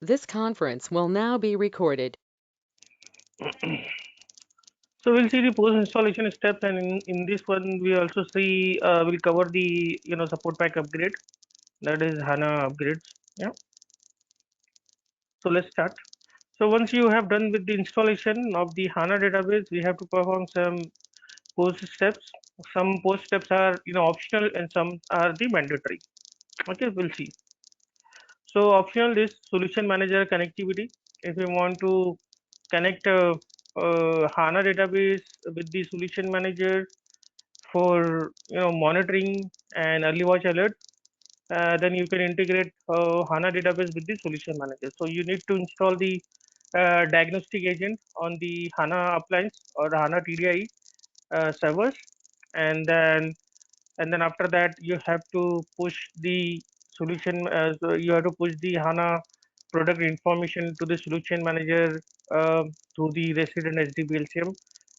This conference will now be recorded. So we'll see the post installation steps, and in this one we also see we'll cover the support pack upgrade, that is HANA upgrades. Yeah. So let's start. So once you have done with the installation of the HANA database, we have to perform some post steps. Some post steps are optional and some are the mandatory. Okay, we'll see. So optional is solution manager connectivity. If you want to connect HANA database with the solution manager for monitoring and early watch alert, then you can integrate HANA database with the solution manager. So you need to install the diagnostic agent on the HANA appliance or HANA TDI servers, and then after that you have to push the solution. So you have to push the HANA product information to the solution manager through the resident SDB LCM.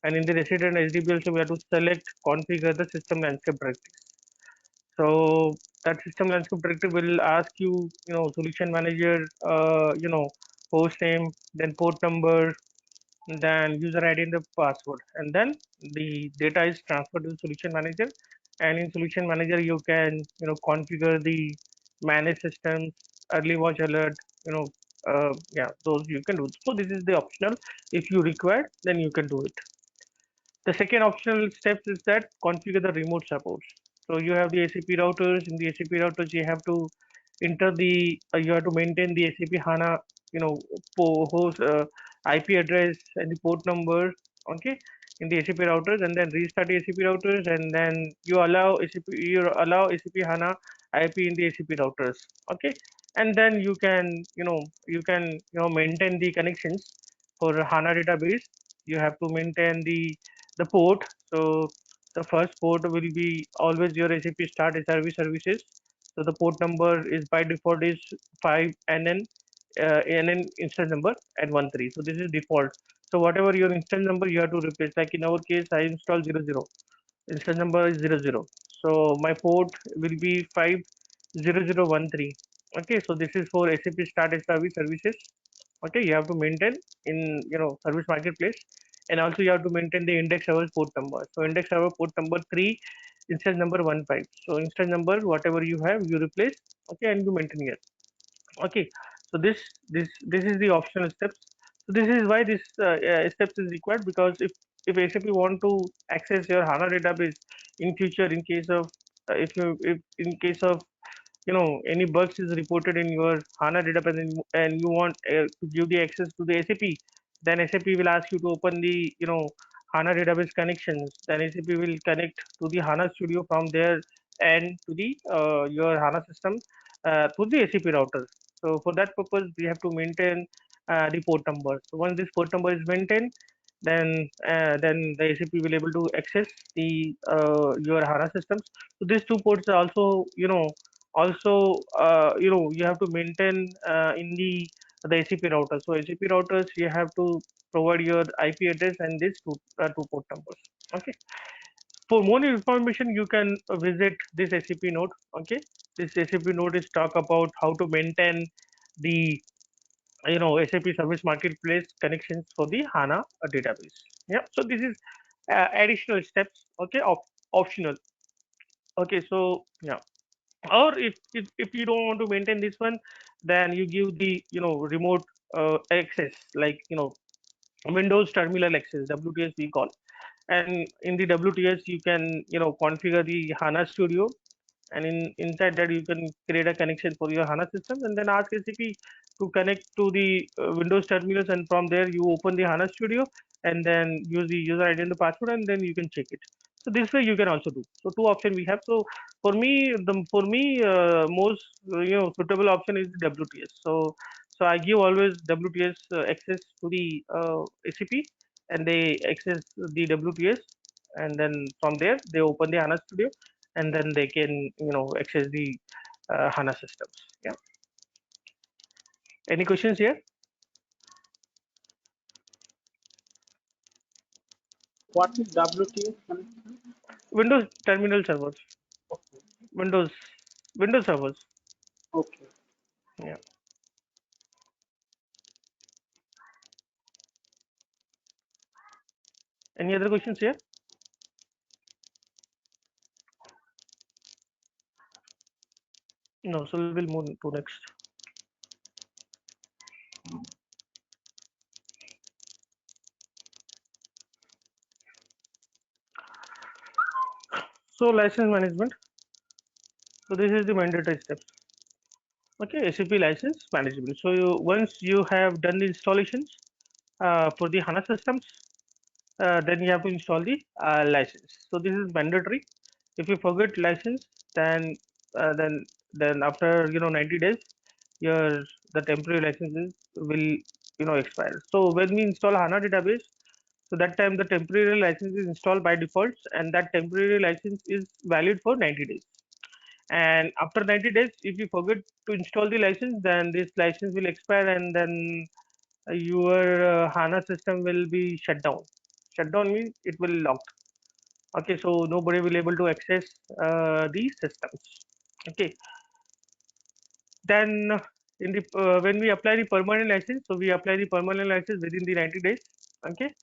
And in the resident SDB LCM, we have to select configure the system landscape directory. So that system landscape directory will ask you, solution manager, host name, then port number, then user ID and the password, and then the data is transferred to the solution manager. And in solution manager, you can configure the manage systems, early watch alert, yeah, those you can do. So this is the optional. If you require, then you can do it. The second optional steps is that configure the remote supports. So you have the SAP routers. In the SAP routers, you have to enter the you have to maintain the SAP HANA, host IP address and the port number. Okay, in the SAP routers, and then restart the SAP routers, and then you allow SAP HANA IP in the SAP routers. Okay, and then you can maintain the connections for HANA database. You have to maintain the port. So the first port will be always your SAP start SRV services. So the port number is by default is 5NN NN instance number and 13. So this is default. So whatever your instance number you have to replace. Like in our case, I install 00. Instance number is 00. So my port will be 50013. Okay, so this is for SAP start SRV services. Okay, you have to maintain in service marketplace, and also you have to maintain the index server port number. So index server port number 3, instance number 15. So instance number whatever you have you replace. Okay, and you maintain here. Okay, so this is the optional steps. So this is why this steps is required, because if SAP want to access your HANA database in future, in case of if in case of any bugs is reported in your HANA database, and you want to give the access to the SAP, then SAP will ask you to open the HANA database connections. Then SAP will connect to the HANA Studio from there and to the your HANA system through the SAP router. So for that purpose, we have to maintain the port number. So once this port number is maintained, then the SAP will able to access the your HANA systems. So these two ports are also you have to maintain in the SAP router. So SAP routers you have to provide your IP address and these two port numbers. Okay. For more information, you can visit this SAP node. Okay, this SAP node is talk about how to maintain the SAP Service Marketplace connections for the HANA database. Yeah, so this is additional steps. Okay, optional. Okay, so yeah, or if you don't want to maintain this one, then you give the remote access, like Windows Terminal Access, WTS we call. And in the WTS you can configure the HANA Studio, and inside that you can create a connection for your HANA system, and then ask SAP to connect to the Windows terminals, and from there you open the HANA Studio, and then use the user ID and the password, and then you can check it. So this way you can also do. So two options we have. So for me most suitable option is WTS. So I give always WTS access to the SAP, and they access the WTS, and then from there they open the HANA Studio, and then they can access the HANA systems. Yeah. Any questions here? What is WTS connection? Windows terminal servers. Okay. Windows Windows servers. Okay. Yeah. Any other questions here? No, so we'll move to next. So license management. So this is the mandatory steps. Okay, SAP license management. So once you have done the installations for the HANA systems, then you have to install the license. So this is mandatory. If you forget license, then uh, then then after 90 days, your the temporary licenses will expire. So when we install HANA database, so that time the temporary license is installed by default, and that temporary license is valid for 90 days. And after 90 days, if you forget to install the license, then this license will expire, and then your HANA system will be shut down. Shut down means it will lock. Okay, so nobody will able to access the systems. Okay, then in the when we apply the permanent license, so we apply the permanent license within the 90 days. Okay,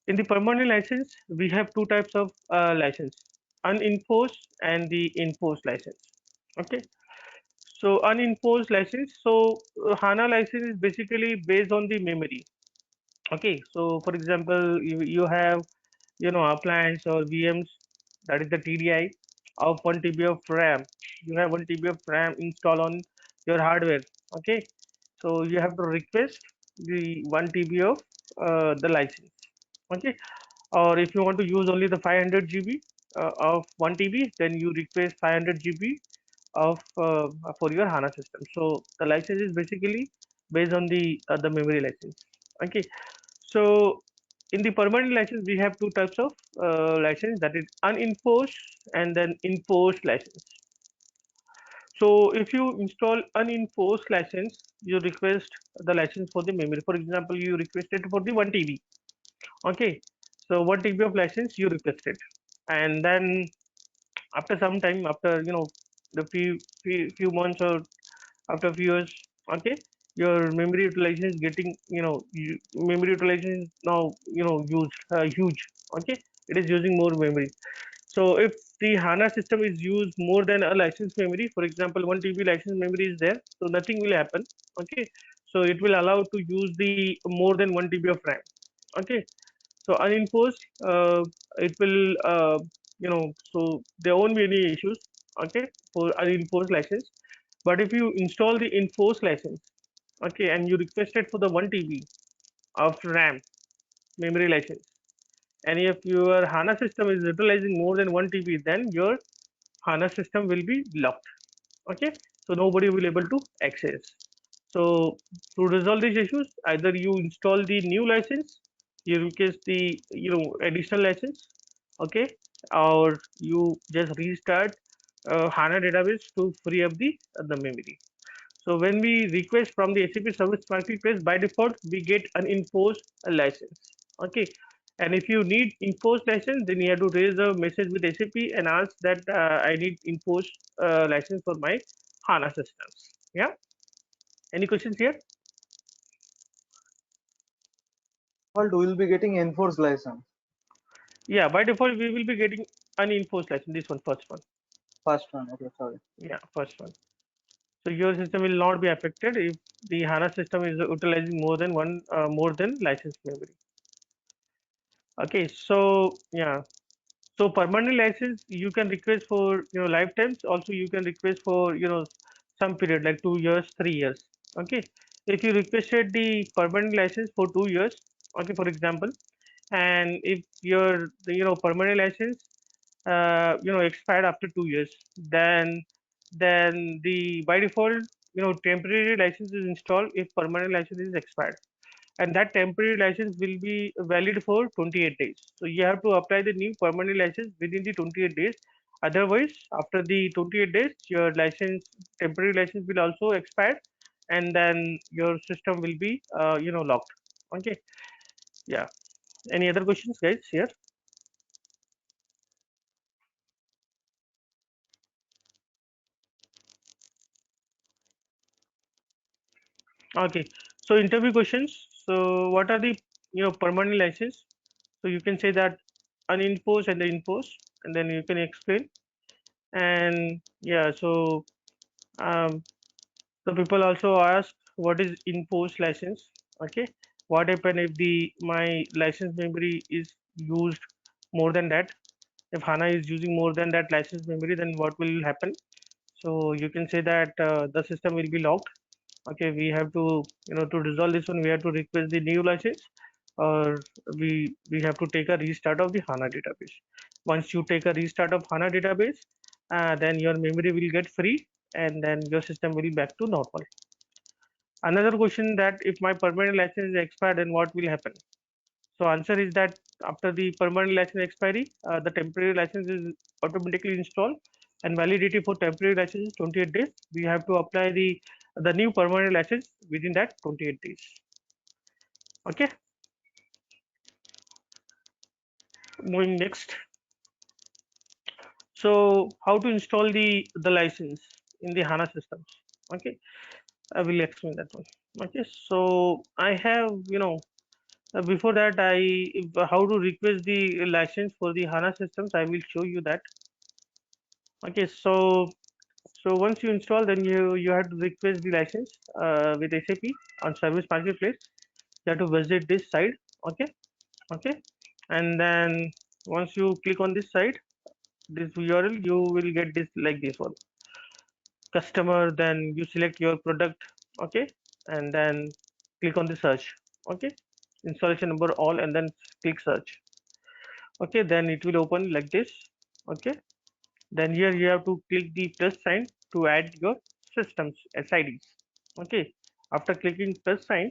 in the permanent license, we have two types of license: unenforced and the enforced license. Okay, so unenforced license. So HANA license is basically based on the memory. Okay, so for example, you have appliance or VMs, that is the TDI of 1 TB of RAM. You have 1 TB of RAM installed on your hardware. Okay, so you have to request the 1 TB of the license. Okay, or if you want to use only the 500 GB of 1 TB, then you request 500 GB of for your HANA system. So the license is basically based on the memory license. Okay, so in the permanent license, we have two types of license, that is unenforced and then enforced license. So if you install unenforced license, you request the license for the memory. For example, you requested for the 1 TB. Okay, so 1 TB of license you requested, and then after some time, after the few months or after few years, okay, your memory utilization is getting memory utilization is now used huge. Okay, it is using more memory. So if the HANA system is used more than a license memory, for example 1 TB license memory is there, so nothing will happen. Okay, so it will allow to use the more than 1 TB of RAM. Okay, so unenforced, it will so there won't be any issues. Okay, for unenforced license. But if you install the enforced license, okay, and you requested for the 1 TB of RAM memory license, and if your HANA system is utilizing more than 1 TB, then your HANA system will be locked. Okay, so nobody will able to access. So to resolve these issues, either you install the new license, you request the additional license, okay, or you just restart HANA database to free up the memory. So when we request from the SAP Service Marketplace, by default we get an enforced license. Okay, and if you need enforced license, then you have to raise a message with SAP and ask that I need enforced license for my HANA systems. Yeah. Any questions here? Default we will be getting enforced license. Yeah, by default we will be getting unenforced license. This one, first one. First one, okay, sorry. Yeah, first one. So your system will not be affected if the HANA system is utilizing more than license memory. Okay, so yeah, so permanent license you can request for lifetimes. Also, you can request for some period like 2 years, 3 years. Okay, if you requested the permanent license for 2 years, okay, for example, and if your permanent license expired after 2 years, then the by default temporary license is installed if permanent license is expired, and that temporary license will be valid for 28 days. So you have to apply the new permanent license within the 28 days. Otherwise, after the 28 days, your temporary license will also expire, and then your system will be locked. Okay, yeah. Any other questions, guys? Here. Okay. So interview questions. So what are the permanent license? So you can say that uninforced and the enforced, and then you can explain. And yeah, so um, the people also ask what is enforced license. Okay, what happen if the my license memory is used more than that? If HANA is using more than that license memory, then what will happen? So you can say that the system will be locked. Okay, we have to, to resolve this one, we have to request the new license, or we have to take a restart of the HANA database. Once you take a restart of HANA database, then your memory will get free, and then your system will be back to normal. Another question, that if my permanent license is expired, then what will happen? So answer is that after the permanent license expiry, the temporary license is automatically installed, and validity for temporary license is 28 days. We have to apply the new permanent license within that 28 days. Okay. Moving next. So how to install the license in the HANA systems? Okay, I will explain that one. Okay, so I have, before that, how to request the license for the HANA systems, I will show you that. Okay, so once you install, then you have to request the license with SAP on Service Marketplace. You have to visit this site. Okay, okay, and then once you click on this site, this URL, you will get this like this one, customer. Then you select your product. Okay, and then click on the search. Okay, installation number all, and then click search. Okay, then it will open like this. Okay, then here you have to click the plus sign to add your systems SIDs. Okay, after clicking plus sign,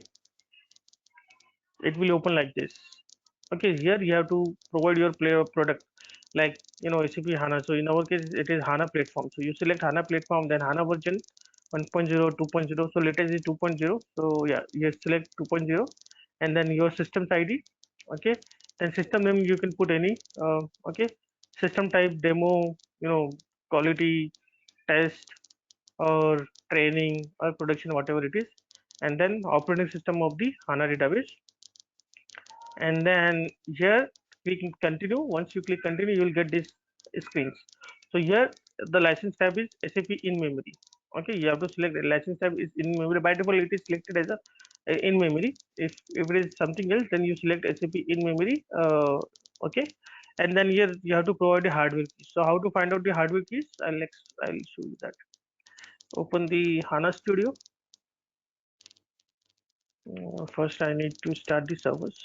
it will open like this. Okay, here you have to provide your player product, like SAP HANA. So in our case, it is HANA platform. So you select HANA platform, then HANA version 1.0, 2.0. So latest is 2.0. So yeah, you select 2.0, and then your systems ID. Okay, then system name you can put any. Okay, system type, demo, quality, test, or training, or production, whatever it is, and then operating system of the HANA database. And then here we can continue. Once you click continue, you will get this screens. So here the license tab is SAP in memory. Okay, you have to select the license tab is in memory. By default, it is selected as a in memory. If it is something else, then you select SAP in memory. Okay, and then here you have to provide the hardware keys. So how to find out the hardware keys? I'll show you that. Open the HANA Studio. First, I need to start the servers.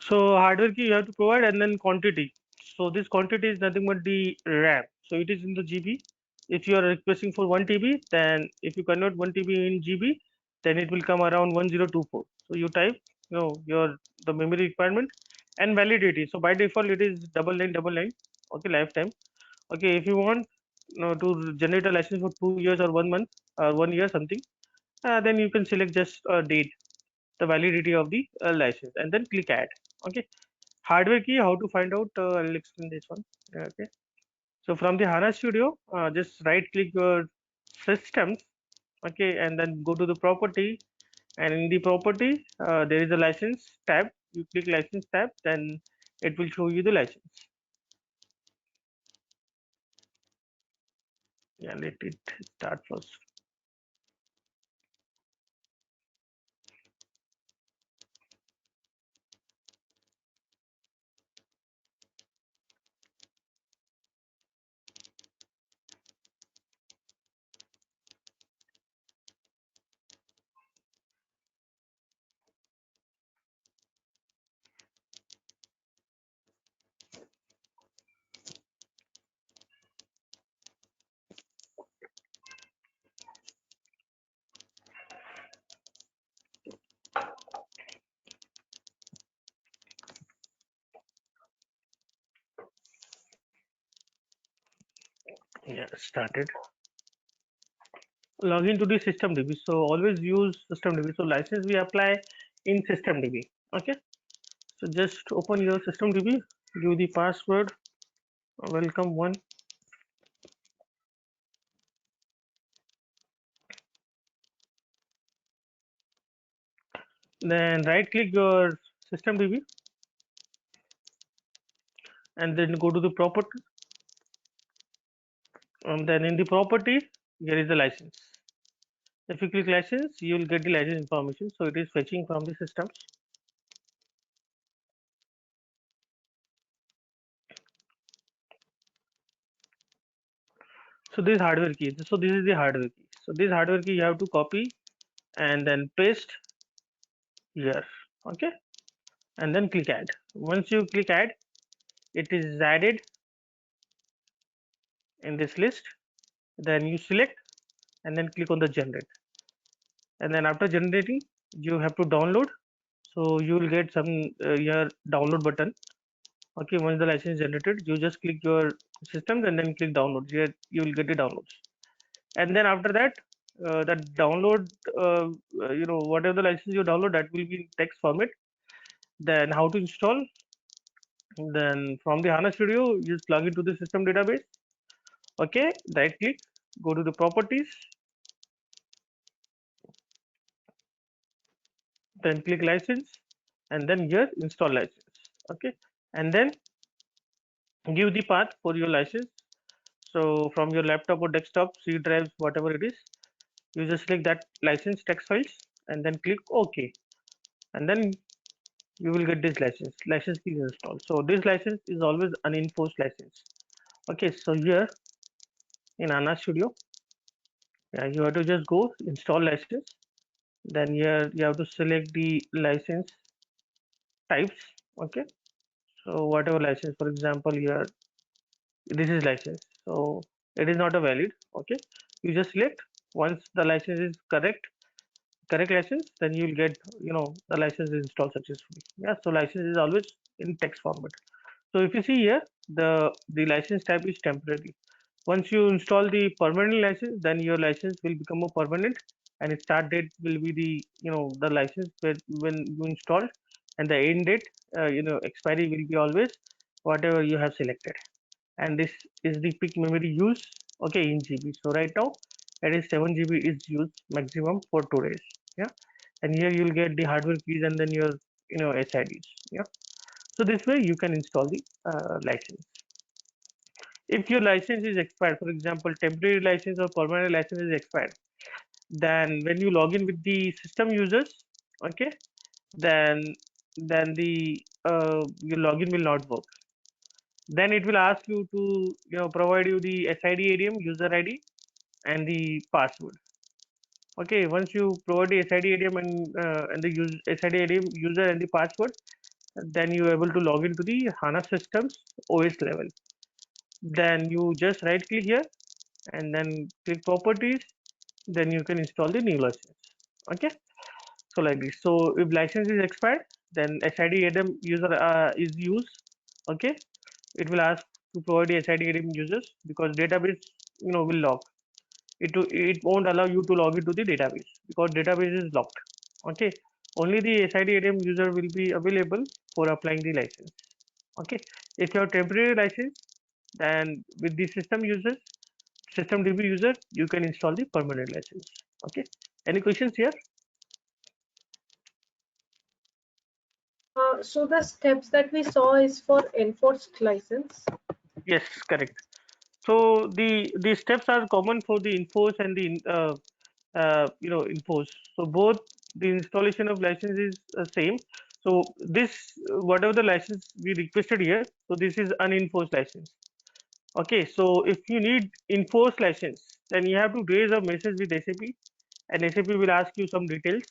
So hardware key you have to provide, and then quantity. So this quantity is nothing but the RAM. So it is in the GB. If you are requesting for 1 TB, then if you convert 1 TB in GB, then it will come around 1024. So you type, your the memory requirement and validity. So by default it is 9999. Okay, lifetime. Okay, if you want, to generate a license for 2 years or 1 month or 1 year something, then you can select just a date, the validity of the license, and then click add. Okay, hardware key, how to find out? I'll explain this one. Okay, so from the HANA Studio, just right click your systems. Okay, and then go to the property, and in the property there is a license tab. You click license tab, then it will show you the license. Yeah, let it start first. Yeah, started. Log into the systemdb. So always use systemdb. So license we apply in systemdb. Okay. So just open your systemdb, give the password welcome one. Then right click your systemdb and then go to the property. And then in the property, here is the license. If you click license, you will get the license information. So it is fetching from the systems. So this hardware key. So this is the hardware key. So this hardware key you have to copy and then paste here. Okay. And then click add. Once you click add, it is added in this list. Then you select and then click on the generate. And then after generating, you have to download. So you will get some your download button. Okay, once the license is generated, you just click your systems and then click download. Here you will get the downloads. And then after that, that download, whatever the license you download, that will be in text format. Then how to install? Then from the HANA Studio, you just plug into the system database. Okay, right click, go to the properties, then click license, and then here install license. Okay, and then give the path for your license. So from your laptop or desktop, C drives, whatever it is, you just select that license text files and then click OK, and then you will get this license. License is installed. So this license is always unenforced license. Okay, so here in HANA Studio, yeah, you have to just go install license. Then here you have to select the license types. Okay, so whatever license, for example, here this is license, so it is not a valid. Okay, you just select. Once the license is correct license, then you will get the license is installed successfully. Yeah, so license is always in text format. So if you see here, the license type is temporary. Once you install the permanent license, then your license will become a permanent, and its start date will be the license when you installed, and the end date expiry will be always whatever you have selected. And this is the peak memory use, okay, in GB. So right now it is 7 GB is used maximum for 2 days. Yeah, and here you will get the hardware keys and then your SIDs. Yeah, so this way you can install the license. If your license is expired, for example temporary license or permanent license is expired, then when you log in with the system users, okay, then the your login will not work. Then it will ask you to provide you the SID ADM user ID and the password. Okay, once you provide the SID ADM and the SID ADM user and the password, then you are able to log into the HANA systems OS level. Then you just right click here and then click properties, then you can install the new license. Okay, so like this. So if license is expired, then SID ADM user is used. Okay, it will ask to provide the SID ADM users because database will lock. It won't allow you to log into the database because database is locked. Okay, only the SID ADM user will be available for applying the license. Okay, if you have temporary license, then with the system users, system DB user, you can install the permanent license. Okay, any questions here? So the steps that we saw is for enforced license. Yes, correct. So the steps are common for the enforce and the enforce. So both the installation of license is same. So this whatever the license we requested here, so this is unenforced license. Okay, so if you need enforced license, then you have to raise a message with SAP, and SAP will ask you some details.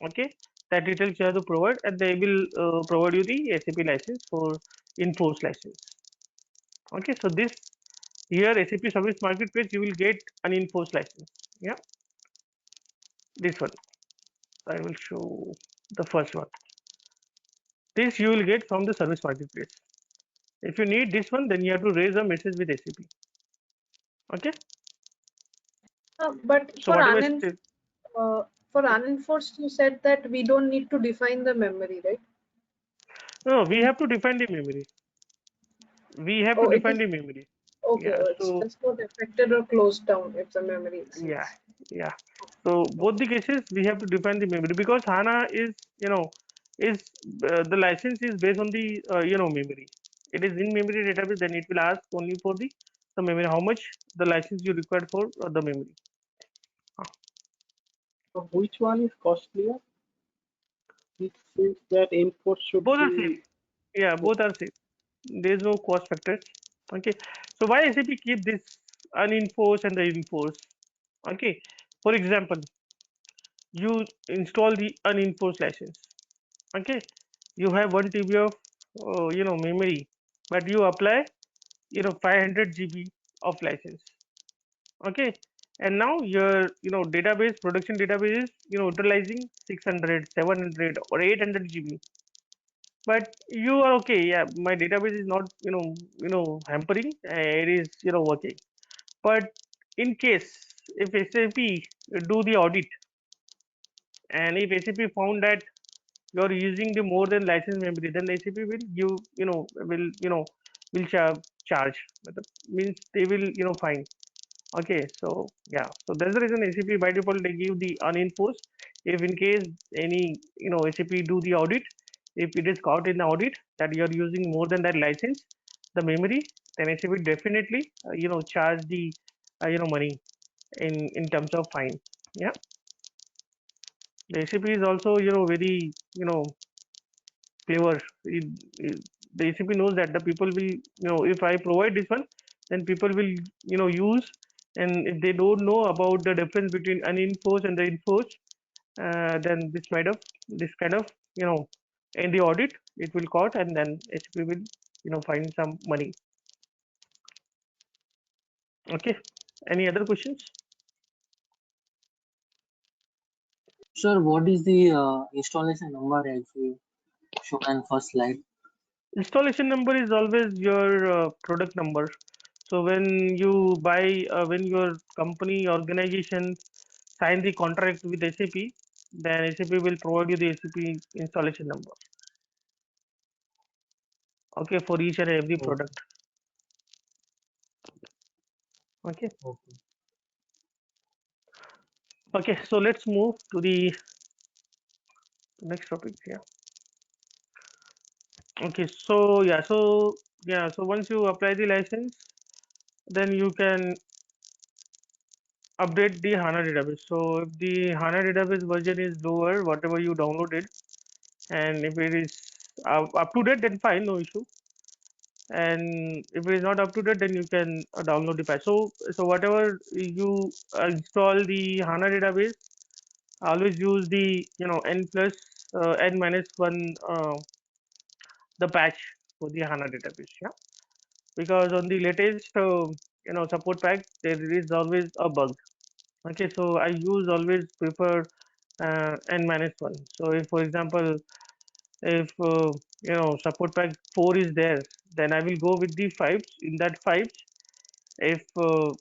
Okay, that details you have to provide, and they will provide you the SAP license for enforced license. Okay, so this here SAP Service Marketplace you will get an enforced license. Yeah, this one I will show the first one. This you will get from the Service Marketplace. If you need this one, then you have to raise a message with SAP. Okay, But so whatever step, uh, for unenforced, you said that we don't need to define the memory, right? no, we have to define the memory. We have to Oh, it define is the memory. okay. Yeah, It's so just not affected or closed down if the memory yeah, exists. yeah. So both the cases we have to define the memory because HANA is, you know, is the license is based on the memory. It is in memory database. Then it will ask only for the memory how much the license you required for the memory. So which one is costlier? It says that import should Both are same. be. Yeah, both are same. There is no cost factor. Okay. So why SAP keep this unenforced and the enforced? Okay. For example, you install the unenforced license. Okay, you have 1 TB of memory, but you apply 500 GB of license. Okay, and now your database production database is utilizing 600, 700, or 800 GB. But you are okay. Yeah, my database is not hampering. It is working. But in case if SAP do the audit, and if SAP found that you're using the more than license memory, then SAP will give will charge. Means they will fine. Okay, so yeah, so that's the reason SAP by default they give the unenforced. If in case any SAP do the audit, if it is caught in the audit that you are using more than that license, the memory, then SAP definitely charge the money in terms of fine. Yeah, the SAP is also very clever. The ACP knows that the people will, if I provide this one, then people will, use. And if they don't know about the difference between unenforced and the enforced, then this kind of, in the audit, it will caught, and then ACP will, find some money. Okay. Any other questions? Sir, what is the installation number as you shown in first slide? Installation number is always your product number. So when you buy, when your company organization sign the contract with SAP, then SAP will provide you the SAP installation number. Okay, for each and every Okay. product. Okay. Okay. Okay, so let's move to the next topic. Yeah. Okay, so yeah, so once you apply the license, then you can update the HANA database. So if the HANA database version is lower, whatever you downloaded, and if it is up to date, then fine, no issue. And if it is not up to date, then you can download the patch. So whatever you install the HANA database, always use the n plus n minus one the patch for the HANA database. Yeah, because on the latest support pack there is always a bug. Okay, so I use always prefer n minus one. So if for example if support pack 4 is there, then I will go with the 5. In that 5, if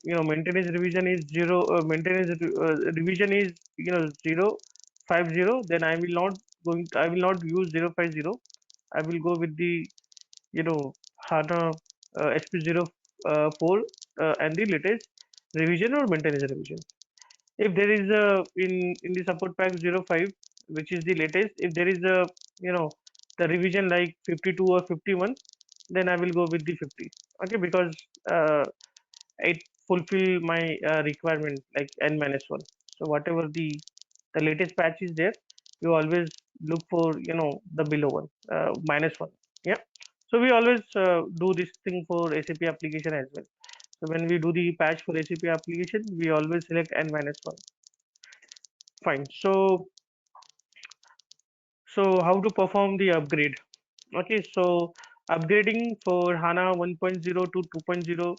maintenance revision is 0, revision is 0 50, then I will not use 050. I will go with the HANA SP04 and the latest revision or maintenance revision. If there is a in the support pack 05, which is the latest, if there is a the revision like 52 or 51, then I will go with the 50. Okay, because it fulfill my requirement like n minus 1. So whatever the latest patch is there, you always look for the below one, minus 1. Yeah, so we always do this thing for SAP application as well. So when we do the patch for SAP application, we always select n minus 1. Fine. So how to perform the upgrade? Okay, so upgrading for HANA 1.0 to 2.0,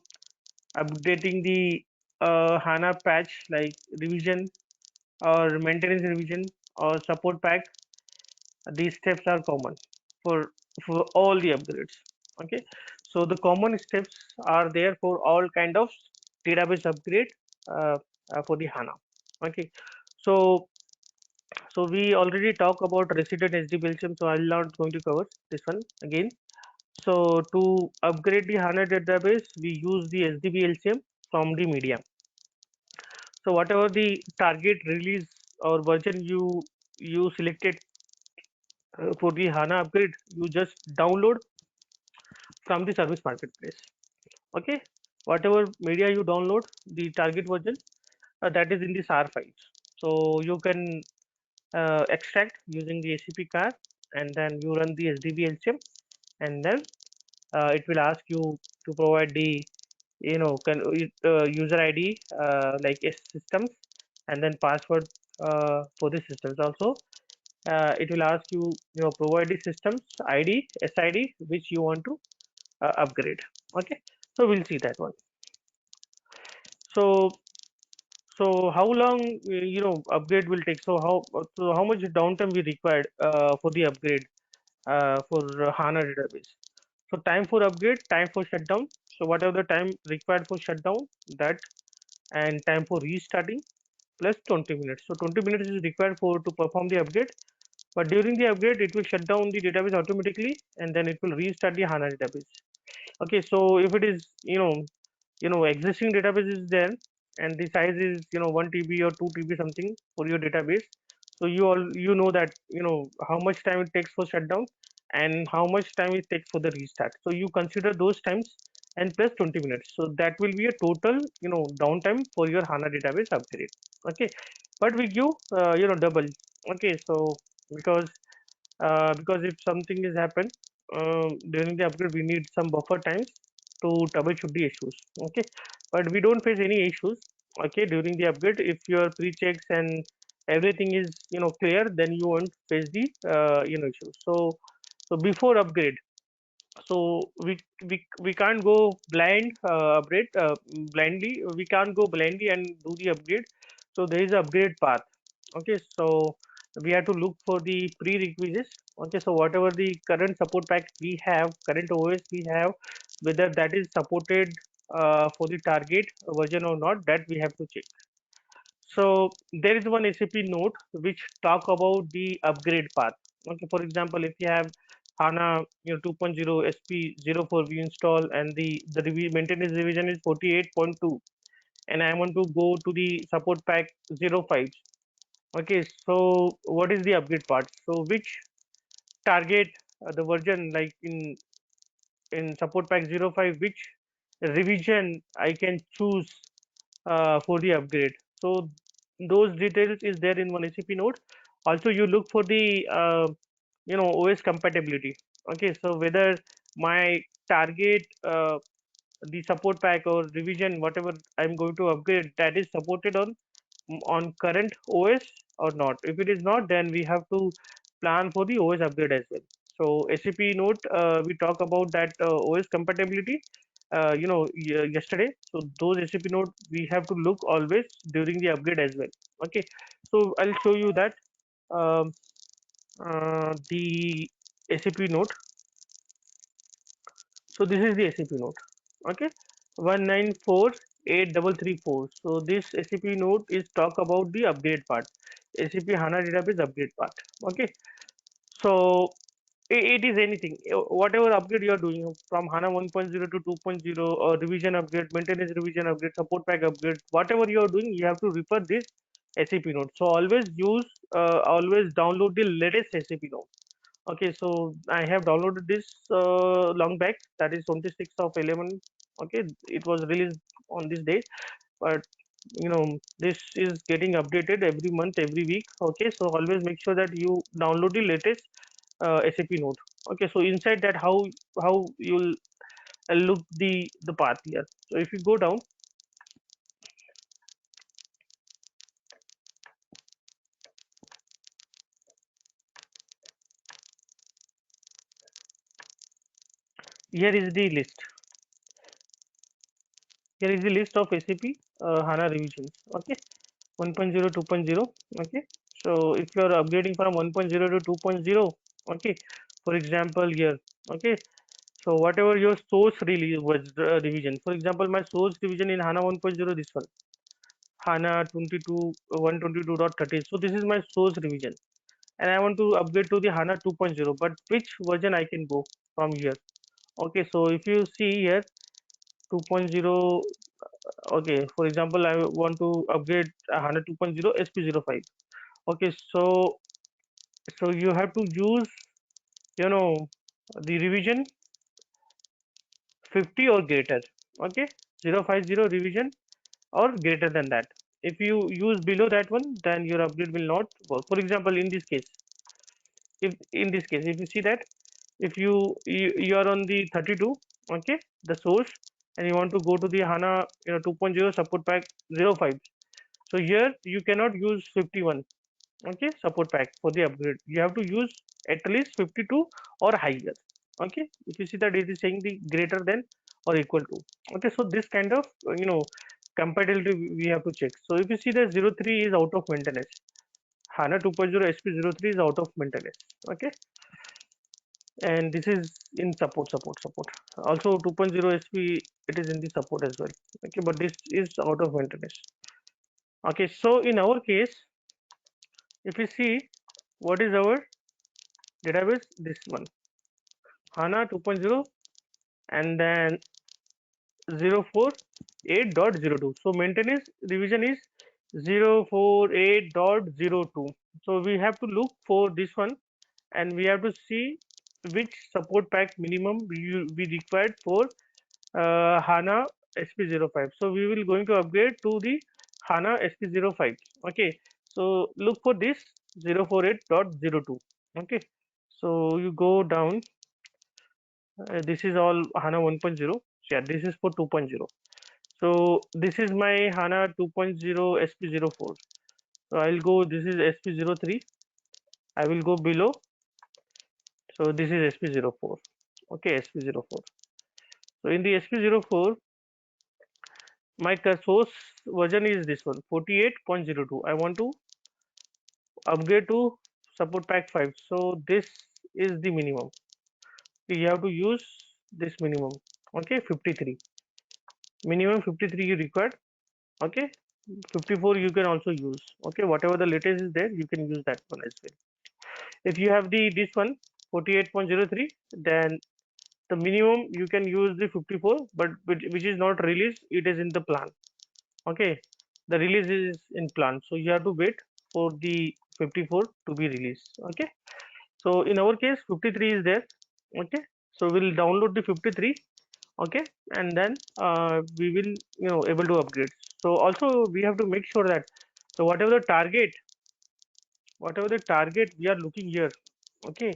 updating the HANA patch like revision or maintenance revision or support pack, these steps are common for all the upgrades. Okay, so the common steps are there for all kind of database upgrade for the HANA. Okay, so we already talked about resident SDBLCM, so I'm not going to cover this one again. So to upgrade the HANA database, we use the SDBLCM from the media. So whatever the target release or version you selected for the HANA upgrade, you just download from the service marketplace. Okay, whatever media you download, the target version that is in the SAR files. So you can extract using the ACP car, and then you run the SDB LCM, and then it will ask you to provide the user ID like S systems, and then password for the systems also. It will ask you provide the systems ID SID which you want to upgrade. Okay, so we'll see that one. So how long upgrade will take? So how much downtime we required for the upgrade for HANA database? So time for upgrade, time for shutdown. So whatever the time required for shutdown, that, and time for restarting plus 20 minutes. So 20 minutes is required for to perform the upgrade. But during the upgrade, it will shut down the database automatically, and then it will restart the HANA database. Okay, so if it is existing database is there, and the size is 1 TB or 2 TB something for your database, so you know that how much time it takes for shutdown and how much time it takes for the restart. So you consider those times and plus 20 minutes. So that will be a total downtime for your HANA database upgrade. Okay, but we give double. Okay, so because if something is happened during the upgrade, we need some buffer times to troubleshoot the issues. Okay, but we don't face any issues. Okay, during the upgrade, if your pre-checks and everything is clear, then you won't face the issues. So before upgrade, so we can't go blind upgrade blindly. We can't go blindly and do the upgrade. So there is an upgrade path. Okay, so we have to look for the prerequisites. Okay, so whatever the current support pack we have, current OS we have, whether that is supported for the target version or not, that we have to check. So there is one SAP note which talk about the upgrade path. Okay, for example, if you have HANA 2.0 SP04 we install, and the maintenance revision is 48.2, and I want to go to the support pack 05. Okay, so what is the upgrade part? So which target the version, like in support pack 05, which revision I can choose for the upgrade? So those details is there in one SAP node. Also, you look for the OS compatibility. Okay, so whether my target the support pack or revision, whatever I'm going to upgrade, that is supported on current OS or not. If it is not, then we have to plan for the OS upgrade as well. So SAP note, we talk about that OS compatibility yesterday. So those SAP note we have to look always during the upgrade as well. Okay, so I'll show you that the SAP note. So this is the SAP note. Okay, 1948334. So this SAP note is talk about the upgrade part, SAP HANA database upgrade part. Okay, so it is anything, whatever upgrade you are doing from HANA 1.0 to 2.0, or revision upgrade, maintenance revision upgrade, support pack upgrade, whatever you are doing, you have to refer this SAP note. So always always download the latest SAP note. Okay, so I have downloaded this long back, that is 26th of 11. Okay, it was released on this day, but this is getting updated every month, every week. Okay, so always make sure that you download the latest SAP node. Okay, so inside that, how you'll look the path here. So if you go down, here is the list. Here is the list of SAP HANA revisions. Okay, 1.0, 2.0. Okay, so if you are upgrading from 1.0 to 2.0, okay, for example here, okay, So whatever your source really was revision. For example, my source revision in HANA 1.0, this one, HANA 122.30. So this is my source revision, and I want to upgrade to the HANA 2.0. But which version I can go from here? Okay, so if you see here 2.0, okay, for example, I want to upgrade HANA 2.0 SP05. Okay, so you have to use, you know, the revision 50 or greater. Okay, 050 revision or greater than that. If you use below that one, then your upgrade will not work. For example, in this case, if you see that, if you are on the 32, okay, the source, and you want to go to the HANA 2.0 support pack 05. So here you cannot use 51, okay, support pack for the upgrade. You have to use at least 52 or higher. Okay, if you see that it is saying the greater than or equal to. Okay, so this kind of compatibility we have to check. So if you see that 03 is out of maintenance, HANA 2.0 SP03 is out of maintenance. Okay, and this is in support. Also 2.0 SP, it is in the support as well. Okay, but this is out of maintenance. Okay, so in our case, if you see what is our database, this one, HANA 2.0, and then 048.02. So maintenance revision is 048.02. So we have to look for this one, and we have to see which support pack minimum we required for HANA SP05. So we will going to upgrade to the HANA SP05. Okay, so look for this 048.02. Okay, so you go down. This is all HANA 1.0. Yeah, this is for 2.0. So this is my HANA 2.0 SP04. So I'll go. This is SP03. I will go below. So this is SP04. Okay, SP04. So in the SP04, my source version is this one, 48.02. I want to upgrade to support pack 5. So this is the minimum. You have to use this minimum. Okay, 53. Minimum 53 you required. Okay, 54 you can also use. Okay, whatever the latest is there, you can use that one as well. If you have this one 48.03, then the minimum you can use the 54, but which is not released, it is in the plan. Okay, the release is in plan, so you have to wait for the 54 to be released. Okay, so in our case 53 is there. Okay, so we'll download the 53. Okay, and then we will able to upgrade. So also we have to make sure that, so whatever the target we are looking here, okay,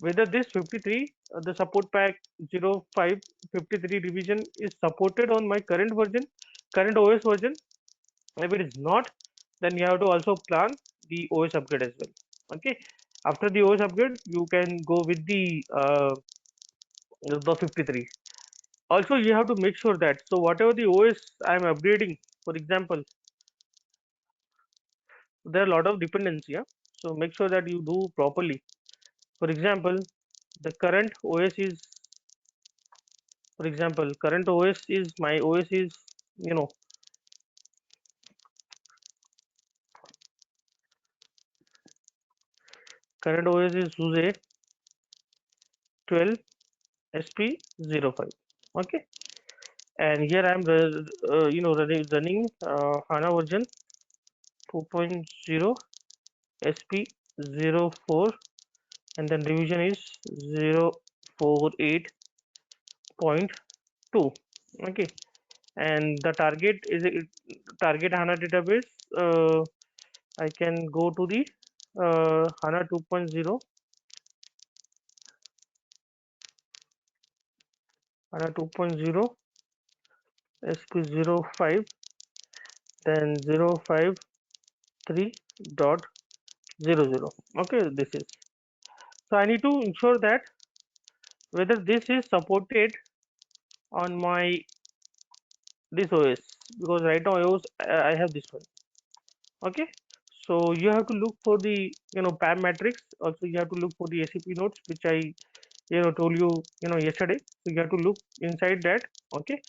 whether this 53 the support pack 05 53 revision is supported on my current OS version. If it is not, then you have to also plan the OS upgrade as well. Okay, after the OS upgrade you can go with the 53. Also you have to make sure that, so whatever the OS I am upgrading, for example, there are a lot of dependency, yeah? So make sure that you do properly. For example, the current OS is, my OS is, current OS is SUSE 12 SP05. Okay, and here I am running HANA version 2.0 SP04, and then revision is 048.2. Okay, and the target is target HANA database. I can go to the HANA 2.0, HANA 2.0 SP05, then 053.00. Okay, this is, so I need to ensure that whether this is supported on my this OS, because right now I have this one. Okay, so you have to look for the PAM matrix. Also you have to look for the ACP nodes, which I told you yesterday. So you have to look inside that. Okay,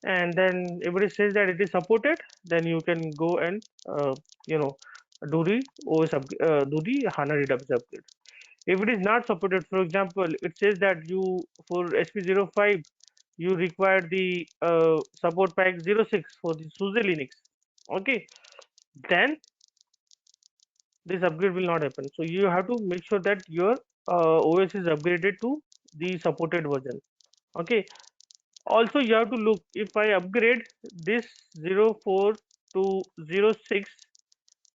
and then if it says that it is supported, then you can go and you know do the do the HANA database upgrade. If it is not supported, for example, it says that you for SP05 you require the support pack 06 for the SUSE Linux. Okay, then this upgrade will not happen. So you have to make sure that your OS is upgraded to the supported version. Okay. Also, you have to look if I upgrade this 04 to 06,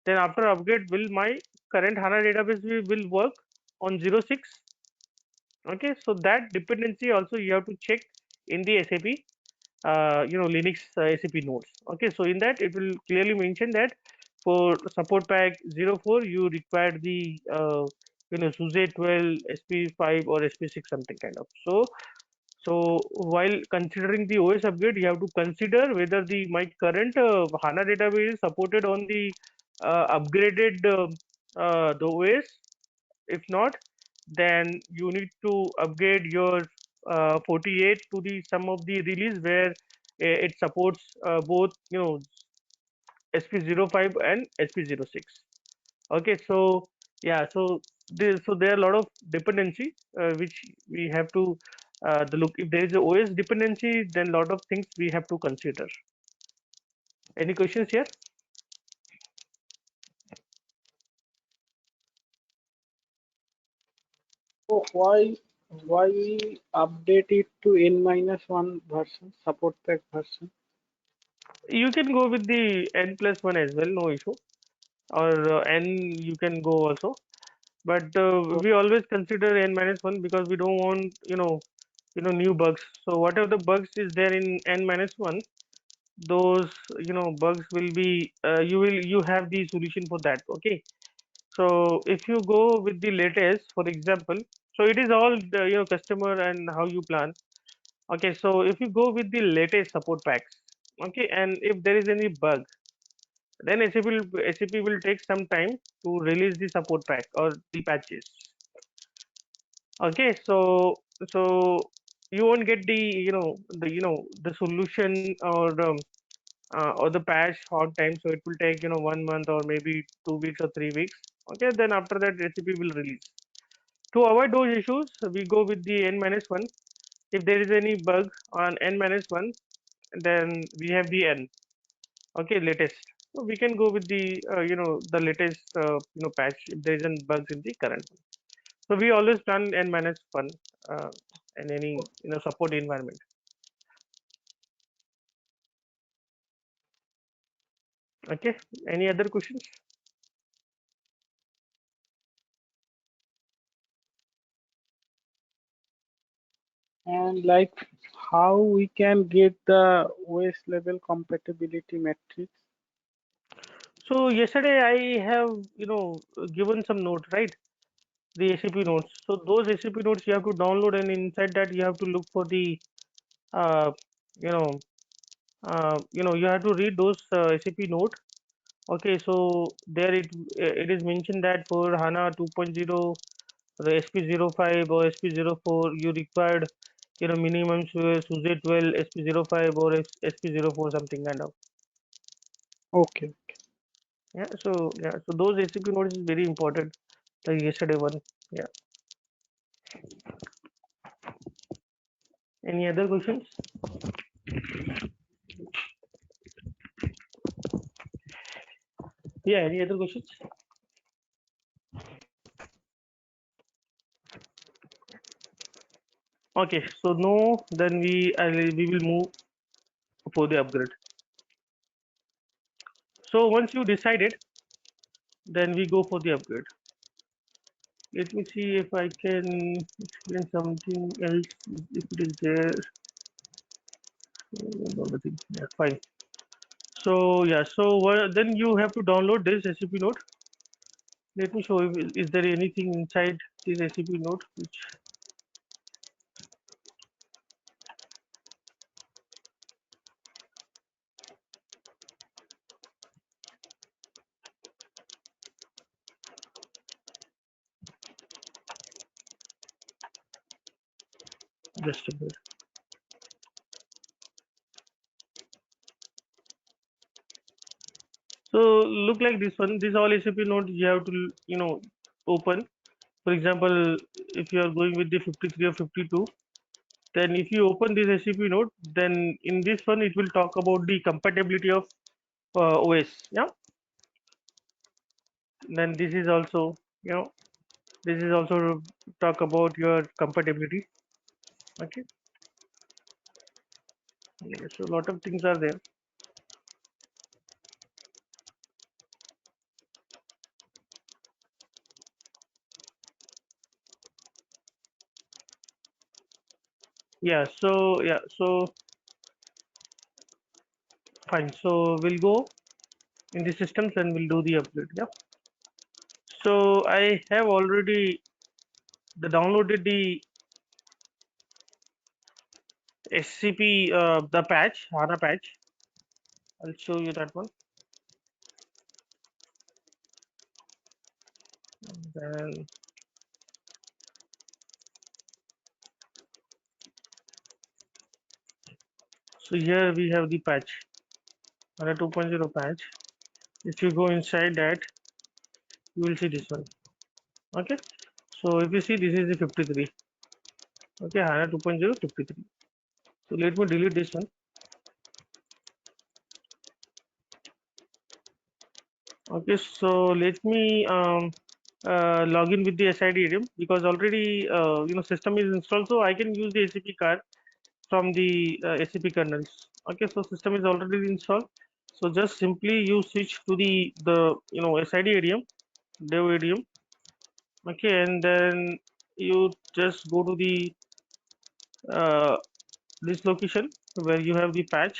then after upgrade, will my current HANA database will work on 06? Okay, so that dependency also you have to check in the SAP Linux SAP nodes. Okay, so in that it will clearly mention that for support pack 04 you require the SUSE 12 SP5 or SP6 something kind of. So while considering the OS upgrade, you have to consider whether the my current HANA database is supported on the upgraded the OS. If not, then you need to upgrade your 48 to the some of the release where it supports both SP05 and SP06. Okay, so yeah, so there are a lot of dependency which we have to the look. If there is a OS dependency, then lot of things we have to consider. Any questions here? So why we update it to N-1 version, support pack version? You can go with the N+1 as well, no issue, or N you can go also, but we always consider N-1 because we don't want new bugs. So whatever the bugs is there in N-1, those bugs will be you have the solution for that. Okay, so if you go with the latest, for example, so it is all the, customer and how you plan. Okay, so if you go with the latest support packs, okay, and if there is any bug, then SAP will take some time to release the support pack or the patches. Okay, so you won't get the the solution or the patch on time, so it will take 1 month or maybe 2 weeks or 3 weeks. Okay, then after that recipe will release. To avoid those issues, we go with the N-1. If there is any bug on N-1, then we have the N. Okay, latest. So we can go with the the latest patch if there isn't bugs in the current one. So we always run N-1 in any support environment. Okay, any other questions? And like how we can get the OS level compatibility matrix? So yesterday I have given some notes, right? The SCP notes. So those SCP notes you have to download, and inside that you have to look for the uh, you know you have to read those SCP note. Okay, so there it is mentioned that for HANA 2.0, the SP05 or SP04, you required minimum SUSE 12, SP05 or SP04 something kind of. Okay. Yeah, so those SCP notes is very important. The yesterday one. Yeah. Any other questions? Yeah, any other questions? Okay, so no, then we will move for the upgrade. So once you decided, then we go for the upgrade. Let me see if I can explain something else if it is there. Yeah, fine. So yeah, so then you have to download this SCP node. Let me show you. Is there anything inside this SCP node which Just a minute. So look like this one. This all SAP node you have to open. For example, if you are going with the 53 or 52, then if you open this SAP node, then in this one it will talk about the compatibility of OS. Yeah. Then this is also this is also talk about your compatibility. Okay. Yeah, so a lot of things are there. So fine. So we'll go in the systems and we'll do the upgrade. Yeah. So I have already downloaded the SCP the patch, HANA patch. I'll show you that one. Then so here we have the patch, HANA 2.0 patch. If you go inside that, you will see this one. Okay. So if you see, this is the 53. Okay, HANA 2.0 53. So let me delete this one. Okay, so let me log in with the SID idiom, because already system is installed, so I can use the SCP card from the SCP kernels. Okay, so system is already installed, so just simply you switch to the SID idiom, dev idiom. Okay, and then you just go to the this location where you have the patch,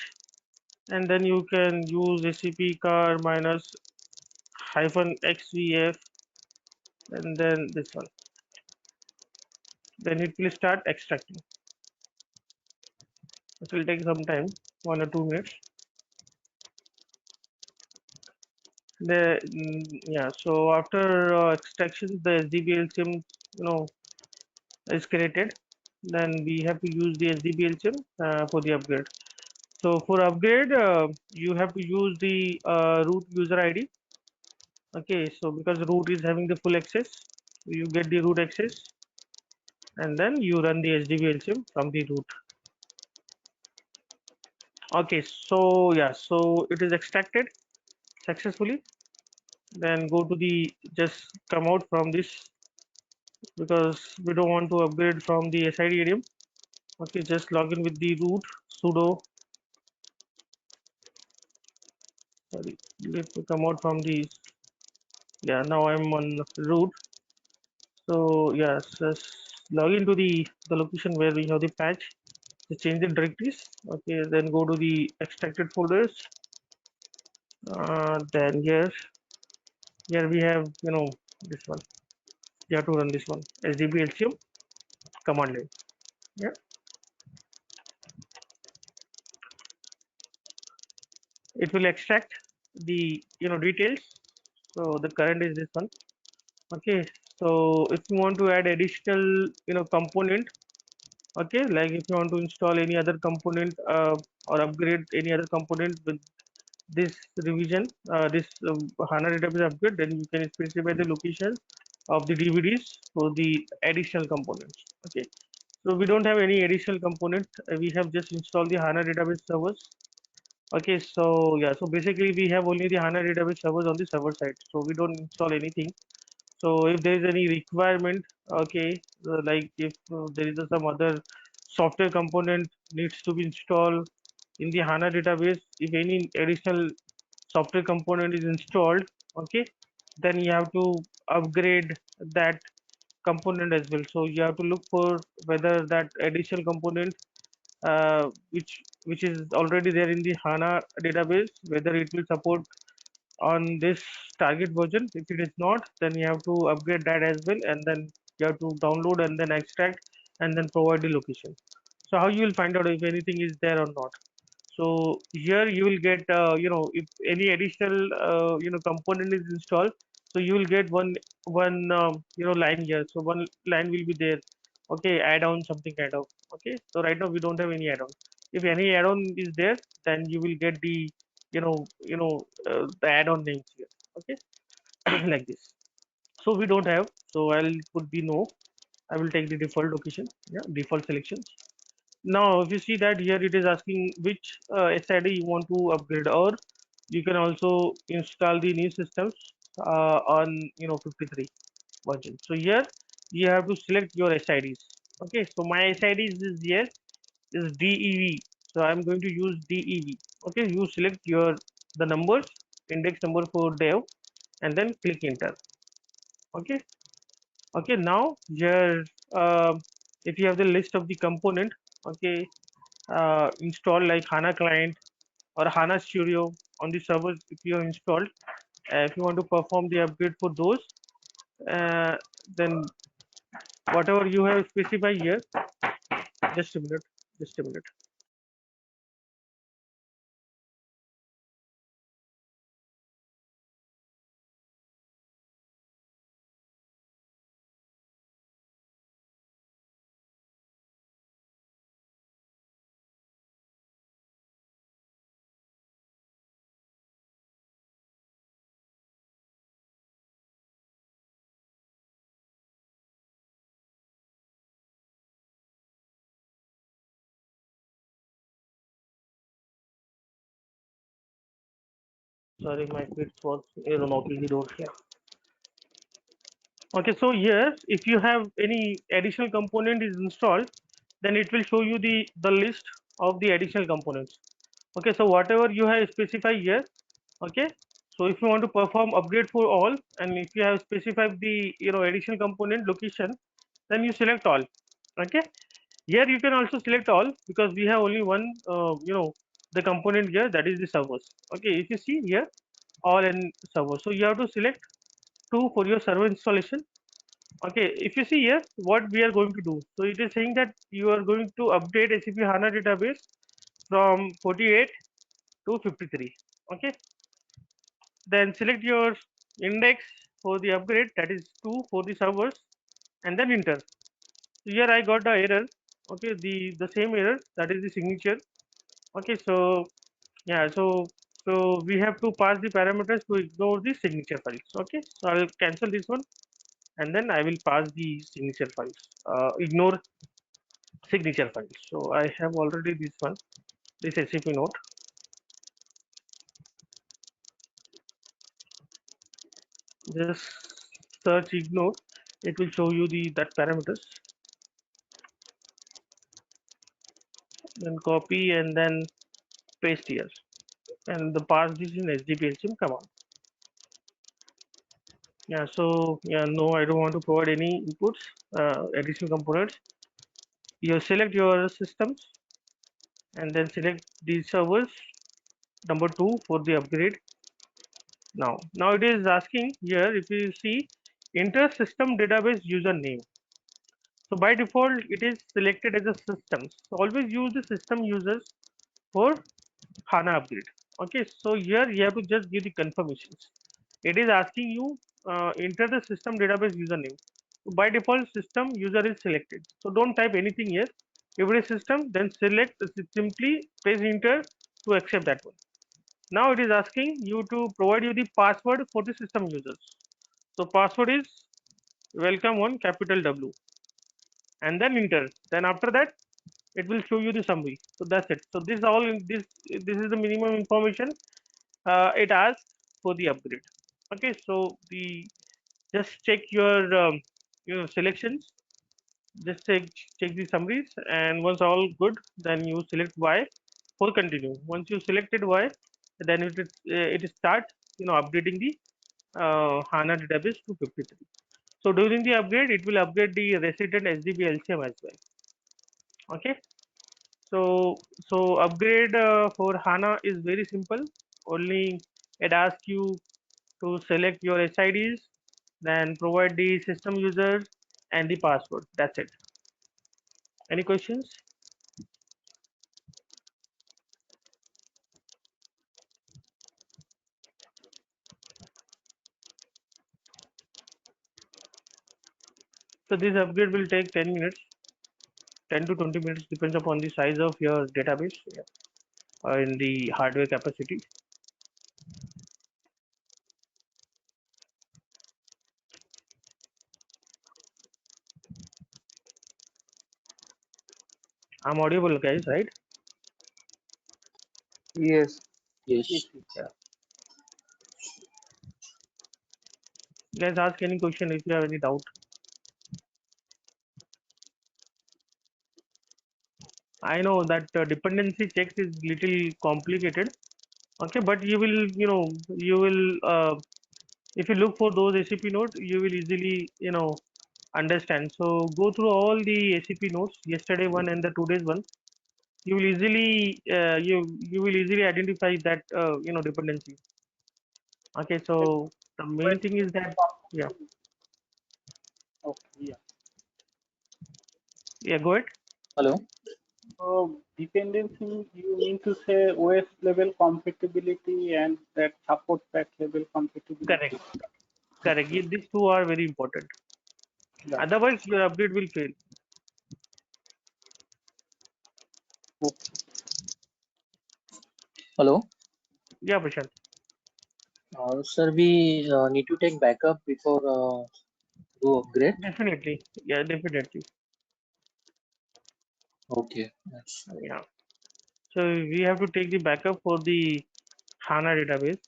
and then you can use SCP car minus -xvf, and then this one. Then it will start extracting. It will take some time, 1 or 2 minutes. Yeah, so after extraction, the SDBLCM is created. Then we have to use the SDBLCM for the upgrade. So for upgrade, you have to use the root user ID. Okay, so because root is having the full access, you get the root access, and then you run the SDBLCM from the root. Okay, so yeah, so it is extracted successfully. Then go to the, just come out from this, because we don't want to upgrade from the SID idiom. Okay, just log in with the root sudo. Sorry, let me come out from the, yeah, now I'm on root. So yes, just log into the location where we have the patch, to change the directories. Okay, then go to the extracted folders. Then here we have this one. You have to run this one, sdblcm command line. Yeah, it will extract the details. So the current is this one. Okay, so if you want to add additional component, okay, like if you want to install any other component or upgrade any other component with this revision, this HANA database upgrade, then you can specify the location of the DVDs for the additional components. Okay, so we don't have any additional component. We have just installed the HANA database servers. Okay, so yeah, so basically we have only the HANA database servers on the server side, so we don't install anything. So if there is any requirement, okay, like if there is some other software component needs to be installed in the HANA database, if any additional software component is installed, okay, then you have to upgrade that component as well. So you have to look for whether that additional component which is already there in the HANA database, whether it will support on this target version. If it is not, then you have to upgrade that as well, and then you have to download and then extract and then provide the location. So how you will find out if anything is there or not? So here you will get if any additional component is installed, so you will get one line here. So one line will be there. okay, add-on something kind of. Okay, so right now we don't have any add-on. If any add-on is there, then you will get the the add-on names here. Okay, like this. So we don't have, so I'll put the no. I will take the default location, yeah, default selections. Now if you see that here it is asking which SID you want to upgrade, or you can also install the new systems on 53 version. So here you have to select your SIDs. Okay, so my SIDs is here is DEV, so I'm going to use DEV. Okay, you select your the numbers, index number for dev, and then click enter. Okay, okay, now here if you have the list of the component, okay, installed like HANA client or HANA Studio on the servers, if you have installed, if you want to perform the upgrade for those, uh, then whatever you have specified here, just a minute, just a minute. Sorry, my kids was knocking the door here. Okay, so here if you have any additional component is installed, then it will show you the list of the additional components. Okay, so whatever you have specified here, okay, so if you want to perform upgrade for all, and if you have specified the additional component location, then you select all. Okay, here you can also select all because we have only one the component here, that is the servers. Okay, if you see here all and server, so you have to select two for your server installation. Okay, if you see here what we are going to do, so it is saying that you are going to update SAP HANA database from 48 to 53. Okay, then select your index for the upgrade, that is 2 for the servers, and then enter. So here I got the error. Okay, the same error, that is the signature. Okay, so yeah, so we have to pass the parameters to ignore the signature files. Okay, so I'll cancel this one, and then I will pass the signature files, ignore signature files. So I have already this one, this SCP note. Just search ignore, it will show you the that parameters. Then copy and then paste here, and the pass this in HDPLCM command. Yeah, so yeah, no, I don't want to provide any inputs, additional components. You select your systems and then select the servers number 2 for the upgrade. Now it is asking here, if you see, enter system database username. So by default it is selected as a system, so always use the system users for HANA upgrade. Okay, so here you have to just give the confirmations. It is asking you enter the system database username. So by default system user is selected, so don't type anything here. If it is system, then select, simply press enter to accept that one. Now it is asking you to provide you the password for the system users. So password is welcome one, capital W, and then enter. Then after that it will show you the summary. So that's it. So this all in this is the minimum information it asks for the upgrade. Okay, so the just check your selections, just check the summaries, and once all good, then you select Y for continue. Once you selected Y, then it start updating the HANA database to 53. So during the upgrade, it will upgrade the resident HDB LCM as well. Okay, so upgrade for HANA is very simple. Only it asks you to select your SIDs, then provide the system user and the password. That's it. Any questions? So this upgrade will take 10 minutes. 10 to 20 minutes, depends upon the size of your database, or in the hardware capacity. I'm audible, guys, right? Yes. Yes. Yeah. Guys, ask any question if you have any doubt. I know that dependency checks is little complicated. Okay, but you will, if you look for those SCP nodes, you will easily, understand. So go through all the SCP nodes, yesterday one and the today's one. You will easily, you will easily identify that, dependency. Okay, so the main thing is that, yeah, Okay, yeah, go ahead. Hello. so dependency, you mean to say OS level compatibility and that support pack level Correct, compatibility? correct. These two are very important. Yeah. Otherwise, your update will fail. Okay. Hello. Yeah, Prashant. Sir, we need to take backup before do upgrade. Definitely. Yeah, definitely. Okay. Yes. Yeah. So we have to take the backup for the HANA database.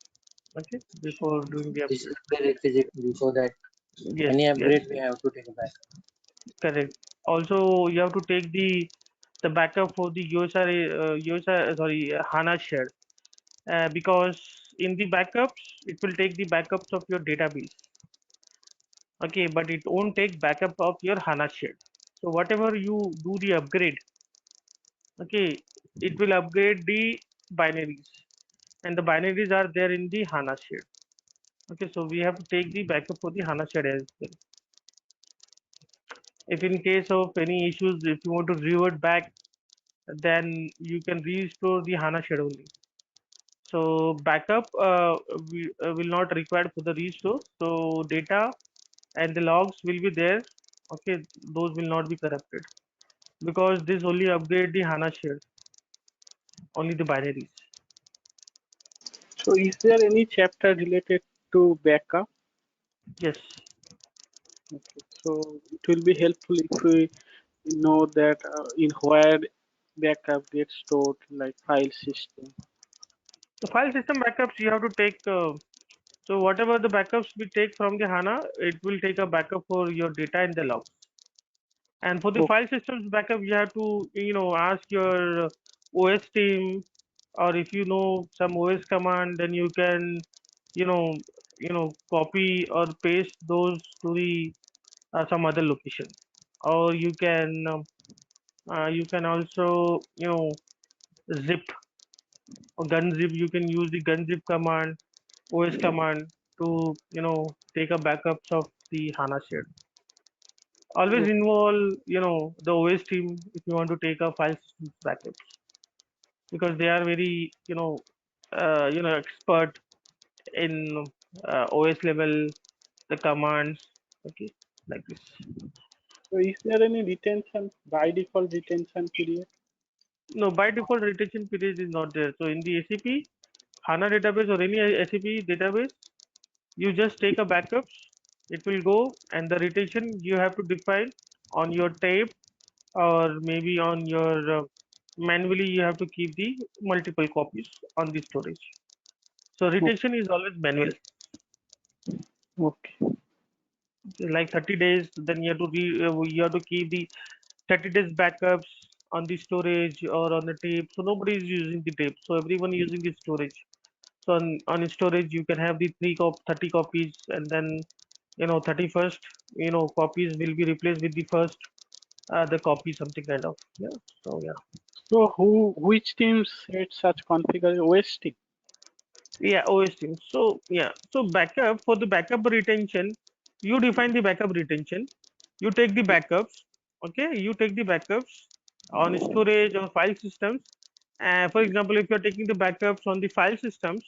Okay, before doing the This is upgrade. prerequisite. Before that, Yes, any yes, upgrade, we have to take a backup. correct. Also, you have to take the backup for the sorry, HANA share, because in the backups it will take the backups of your database. Okay, but it won't take backup of your HANA share. So whatever you do the upgrade, okay, it will upgrade the binaries, and the binaries are there in the HANA share. Okay, so we have to take the backup for the HANA share as well. If in case of any issues, if you want to revert back, then you can restore the HANA share only. So backup will not required for the restore. So data and the logs will be there. Okay, those will not be corrupted because this only upgrade the HANA share, only the binaries. So is there any chapter related to backup? Yes. Okay. So it will be helpful if we know that in where backup gets stored, like file system. The file system backups you have to take. So whatever the backups we take from the HANA, it will take a backup for your data in the logs. And for the Okay. file systems backup, you have to, ask your OS team, or if you know some OS command, then you can, you know, copy or paste those to the some other location, or you can also, zip or gun zip. You can use the gun zip command, OS command to, take a backups of the HANA share. Always involve, the OS team if you want to take a file systems backups, because they are very, expert in OS level, the commands. Okay, like this. So is there any retention, by default retention period? No, by default retention period is not there. So in the ACP HANA database or any ACP database, you just take a backups. It will go, and the retention you have to define on your tape, or maybe on your manually you have to keep the multiple copies on the storage. So retention is always manual. Okay. Like 30 days, then you have to keep the 30 days backups on the storage or on the tape. So nobody is using the tape, so everyone using the storage. So on storage you can have the 30 copies, and then 31st copies will be replaced with the first the copy, something kind of. Yeah, so yeah. So which teams set such configuration? OS team. Yeah, OS team. So yeah, so backup, for the backup retention, you define the backup retention. You take the backups. Okay, you take the backups on storage or file systems. For example, if you are taking the backups on the file systems,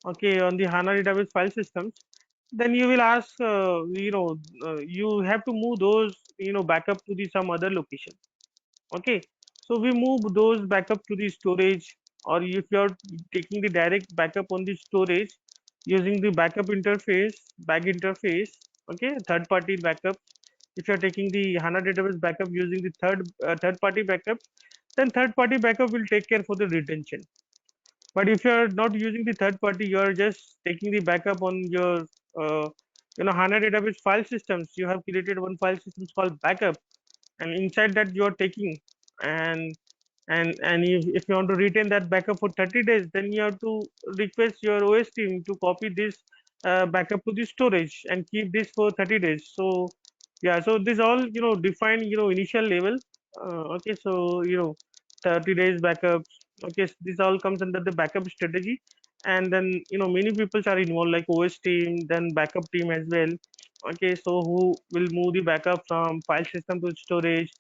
okay, on the HANA database file systems, then you will ask, you have to move those, backup to the some other location. Okay, so we move those backup to the storage, or if you're taking the direct backup on the storage using the backup interface, back interface, okay, third party backup. If you're taking the HANA database backup using the third party backup, then third party backup will take care for the retention. But if you're not using the third party, you're just taking the backup on your HANA database file systems. You have created one file system called backup, and inside that you are taking, and if you want to retain that backup for 30 days, then you have to request your OS team to copy this backup to the storage and keep this for 30 days. So yeah, so this all define initial level. Okay, so 30 days backups. Okay, so this all comes under the backup strategy, and then many people are involved, like OS team, then backup team as well. Okay, so who will move the backup from file system to storage,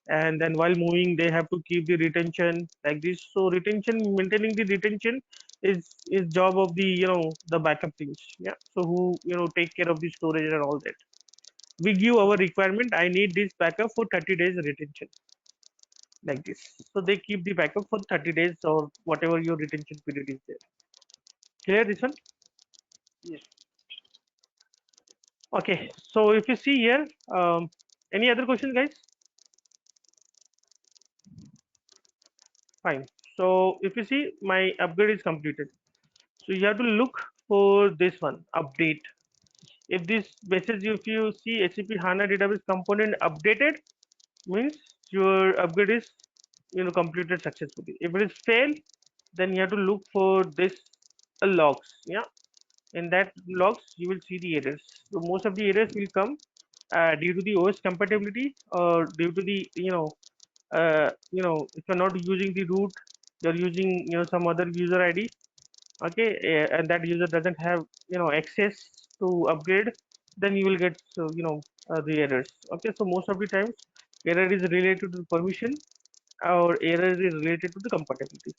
and then while moving they have to keep the retention like this. So retention, maintaining the retention is job of the the backup teams. Yeah, so who take care of the storage and all that. We give our requirement, I need this backup for 30 days retention, like this. So they keep the backup for 30 days or whatever your retention period is there. Clear this one? Yes. Okay, so if you see here, any other questions, guys? Fine. So if you see, my upgrade is completed. So you have to look for this one, update. If this message, if you see SAP HANA database component updated, means your upgrade is completed successfully. If it is failed, then you have to look for this logs. Yeah, in that logs you will see the errors. So most of the errors will come due to the OS compatibility, or due to the if you're not using the root, you're using some other user ID. Okay, and that user doesn't have access to upgrade, then you will get the errors. Okay, so most of the times error is related to permission, or error is related to the compatibility.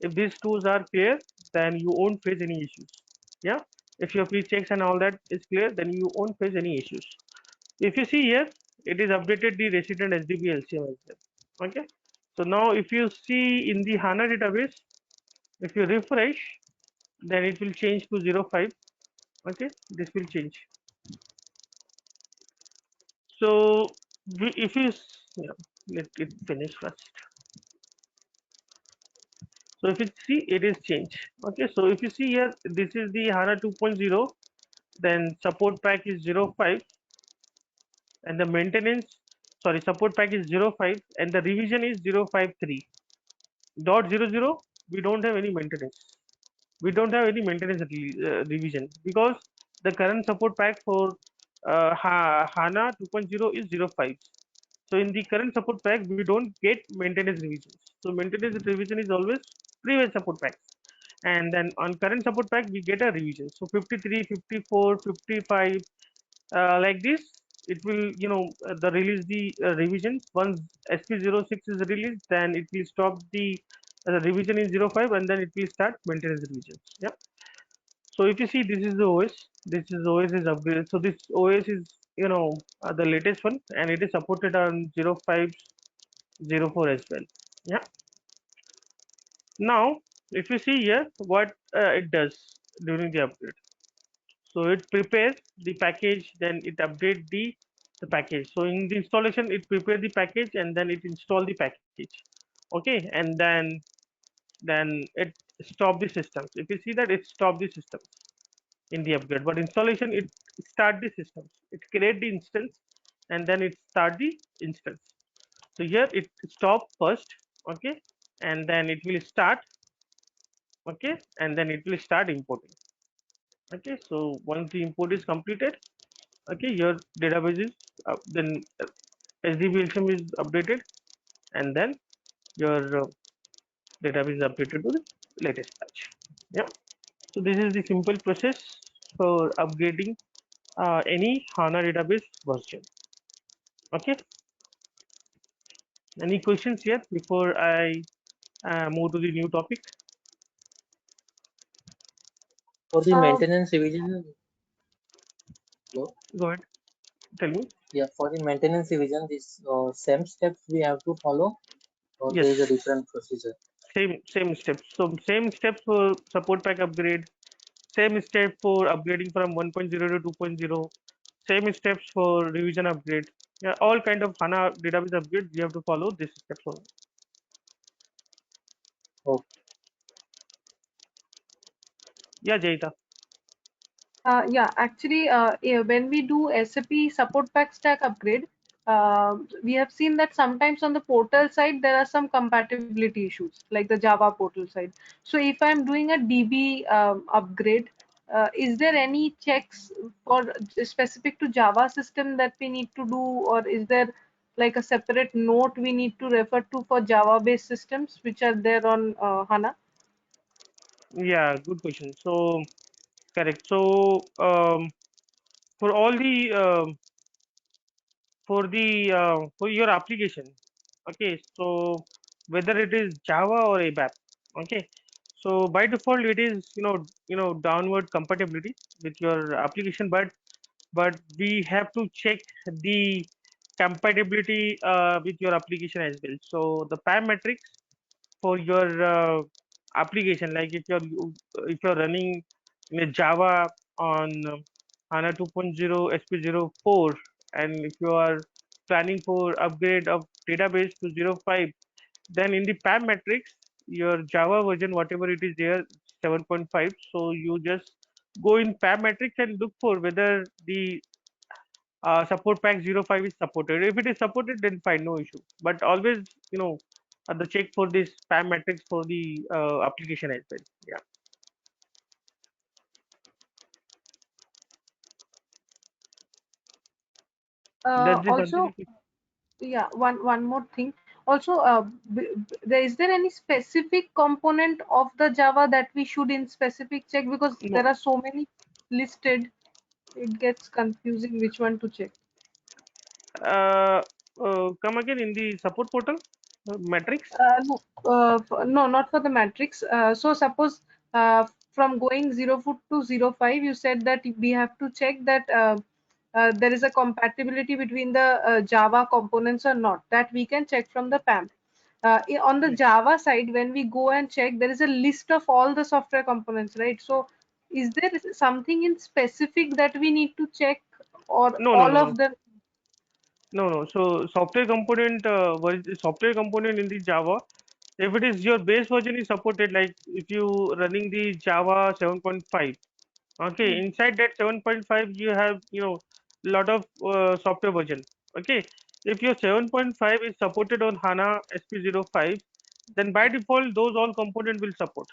If these tools are clear, then you won't face any issues. Yeah, if your pre-checks and all that is clear, then you won't face any issues. If you see here, it is updated the resident SDB LCM as well. Okay, so now if you see in the HANA database, if you refresh, then it will change to 05. Okay, this will change. So if you let it finish first. So if you see, it is changed. Okay, so if you see here, this is the HANA 2.0, then support pack is 05, and the maintenance, sorry, support pack is 05, and the revision is 053. .00, we don't have any maintenance. We don't have any maintenance revision, because the current support pack for HANA 2.0 is 05. So in the current support pack, we don't get maintenance revisions. So maintenance revision is always previous support packs. And then on current support pack, we get a revision. So 53, 54, 55, like this, it will, the release the revisions. Once SP06 is released, then it will stop the revision in 05, and then it will start maintenance revisions. Yeah. So if you see, this is the OS. This is OS is upgraded. So this OS is the latest one, and it is supported on 05, 04 as well. Yeah. Now, if you see here, what it does during the upgrade. So it prepares the package, then it update the package. So in the installation, it prepare the package, and then it install the package. Okay, and then it stop the systems. If you see that, it stop the systems in the upgrade. But installation, it start the systems. It create the instance, and then it start the instance. So here it stop first. Okay, and then it will start. Okay, and then it will start importing. Okay, so once the import is completed, okay, your database is then SDBLCM is updated, and then your database is updated to the latest patch. Yeah, so this is the simple process for upgrading any HANA database version. Okay, any questions here before I move to the new topic? For the maintenance revision, Go ahead. Tell me. Yeah, for the maintenance revision, this same steps we have to follow, or there is a Yes, different procedure. same steps. So same steps for support pack upgrade. Same step for upgrading from 1.0 to 2.0. Same steps for revision upgrade. Yeah, all kind of HANA database upgrade. You have to follow this steps only. Okay. Yeah, Jaita. Yeah, actually, yeah, when we do SAP support pack stack upgrade, we have seen that sometimes on the portal side there are some compatibility issues, like the Java portal side. So if I'm doing a DB upgrade, is there any checks for specific to Java system that we need to do, or is there like a separate note we need to refer to for Java-based systems which are there on HANA? Yeah, good question. So correct. So for all the for your application, okay. So whether it is Java or ABAP, okay. So by default it is downward compatibility with your application, but we have to check the compatibility with your application as well. So the parametrics for your application, like if you're running in a Java on HANA 2.0 SP04, and if you are planning for upgrade of database to 05, then in the parametrics your Java version whatever it is there 7.5, so you just go in parametrics and look for whether the support pack 05 is supported. If it is supported, then fine, no issue. But always, the check for this spam matrix for the application as well. Yeah, that's the Also, something. yeah, one more thing. Also, is there any specific component of the Java that we should in specific check, because there No, are so many listed, it gets confusing which one to check. uh, come again in the support portal matrix. No, no, not for the matrix. So suppose from going 0 foot to 05, you said that we have to check that there is a compatibility between the Java components or not. That we can check from the PAM. On the Yes. Java side, when we go and check, there is a list of all the software components, right? So is there something in specific that we need to check, or No, no, all no, of no, them? no, no. So software component in the Java. If it is your base version is supported, like if you running the Java 7.5. Okay, Hmm. inside that 7.5 you have lot of software version. Okay, if your 7.5 is supported on HANA SP05, then by default those all component will support.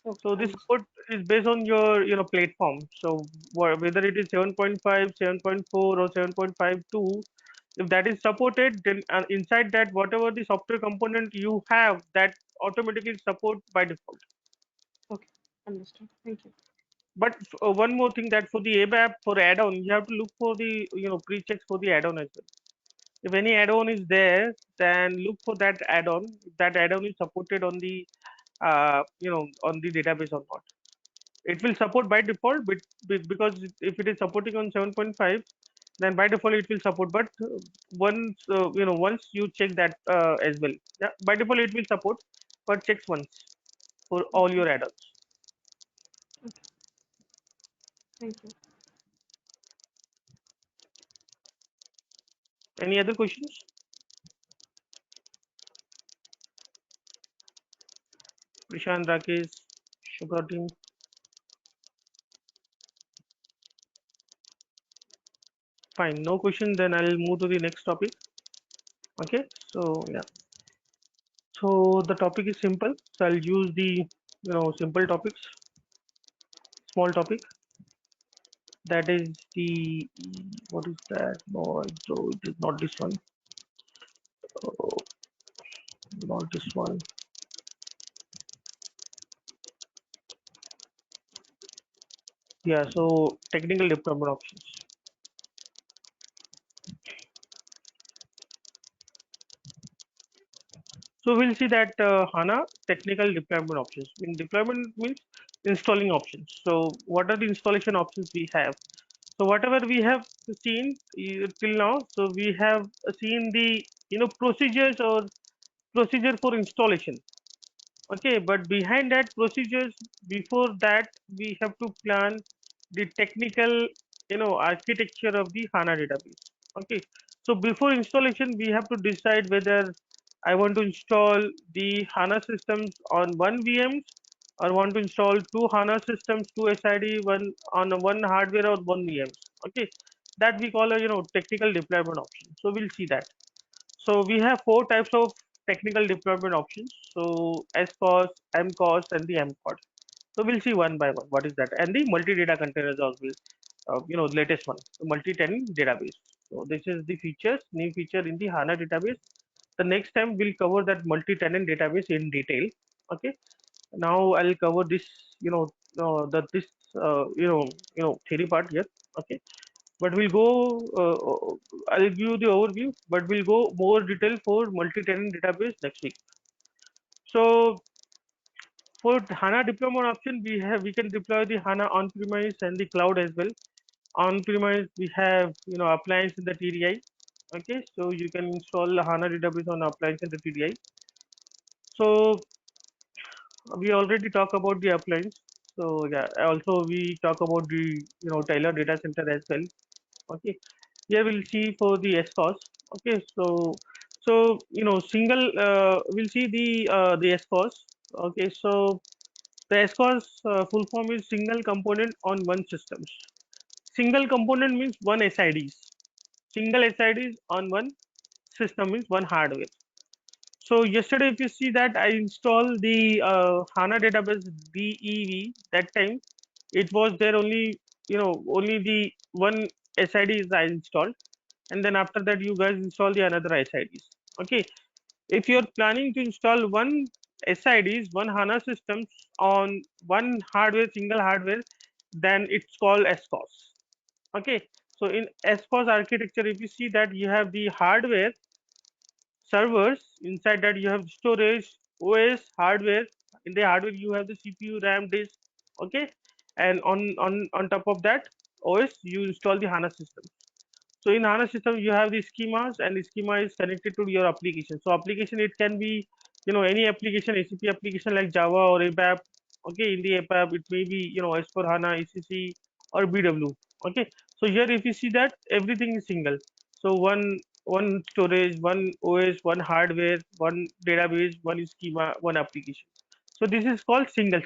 Okay, So this understood. support is based on your platform. So whether it is 7.5, 7.4 or 7.52, if that is supported, then inside that whatever the software component you have, that automatically support by default. Okay, understood. Thank you. But one more thing, that for the ABAP for add-on, you have to look for the pre-checks for the add-on as well. If any add-on is there, then look for that add-on. If that add-on is supported on the on the database or not. It will support by default, but because if it is supporting on 7.5, then by default it will support. But once you check that as well, yeah, by default it will support, but checks once for all Okay, your add-ons. okay, thank you. Any other questions? Prashant, Rakesh, Supratim. Fine, no question. Then I'll move to the next topic. Okay, so yeah. So the topic is simple. So I'll use the simple topics, small topic. That is the what is that? No, so it is not this one. Oh, not this one. Yeah. So technical deployment options. So we'll see that HANA technical deployment options. In deployment means installing options. So what are the installation options we have? So whatever we have seen till now, so we have seen the procedures or procedure for installation. Okay, but behind that procedures, before that we have to plan the technical architecture of the HANA database. Okay, so before installation we have to decide whether I want to install the HANA systems on one VMs or want to install two HANA systems, two SID, one on one hardware or one VMs. Okay, that we call a technical deployment option. So we'll see that. So we have four types of technical deployment options. So SCOS, MCOS, and the MCOD. So we'll see one by one what is that, and the multi-data containers also, latest one, the multi-tenant database. So this is the features, new feature in the HANA database. The next time we'll cover that multi-tenant database in detail. Okay. Now I'll cover this, this, theory part here. Okay, but we'll go I'll give you the overview, but we'll go more detail for multi-tenant database next week. So for HANA deployment option, we can deploy the HANA on-premise and the cloud as well. On-premise we have appliance in the TDI. Okay, so you can install HANA database on appliance in the TDI. So we already talk about the appliance. So yeah, also we talk about the Taylor data center as well. Okay, here we'll see for the SCOS. Okay, so single we'll see the SCOS. Okay, so the SCOS full form is single component on one systems. Single component means one SIDs. Single SIDs on one system means one hardware. So yesterday, if you see that I installed the HANA database DEV, that time it was there only only the one SID is I installed, and then after that you guys install the another SIDs. Okay, if you're planning to install one SIDs, one HANA systems on one hardware, single hardware, then it's called SCOS. Okay, so in SCOS architecture, if you see that you have the hardware servers, inside that you have storage, OS, hardware. In the hardware you have the CPU, RAM, disk. Okay, and on top of that OS you install the HANA system. So in HANA system you have the schemas, and the schema is connected to your application. So application, it can be any application, SAP application like Java or ABAP. Okay, in the ABAP it may be S4HANA, ECC, or BW. Okay, so here if you see that everything is single. So one storage, one OS, one hardware, one database, one schema, one application. So this is called single.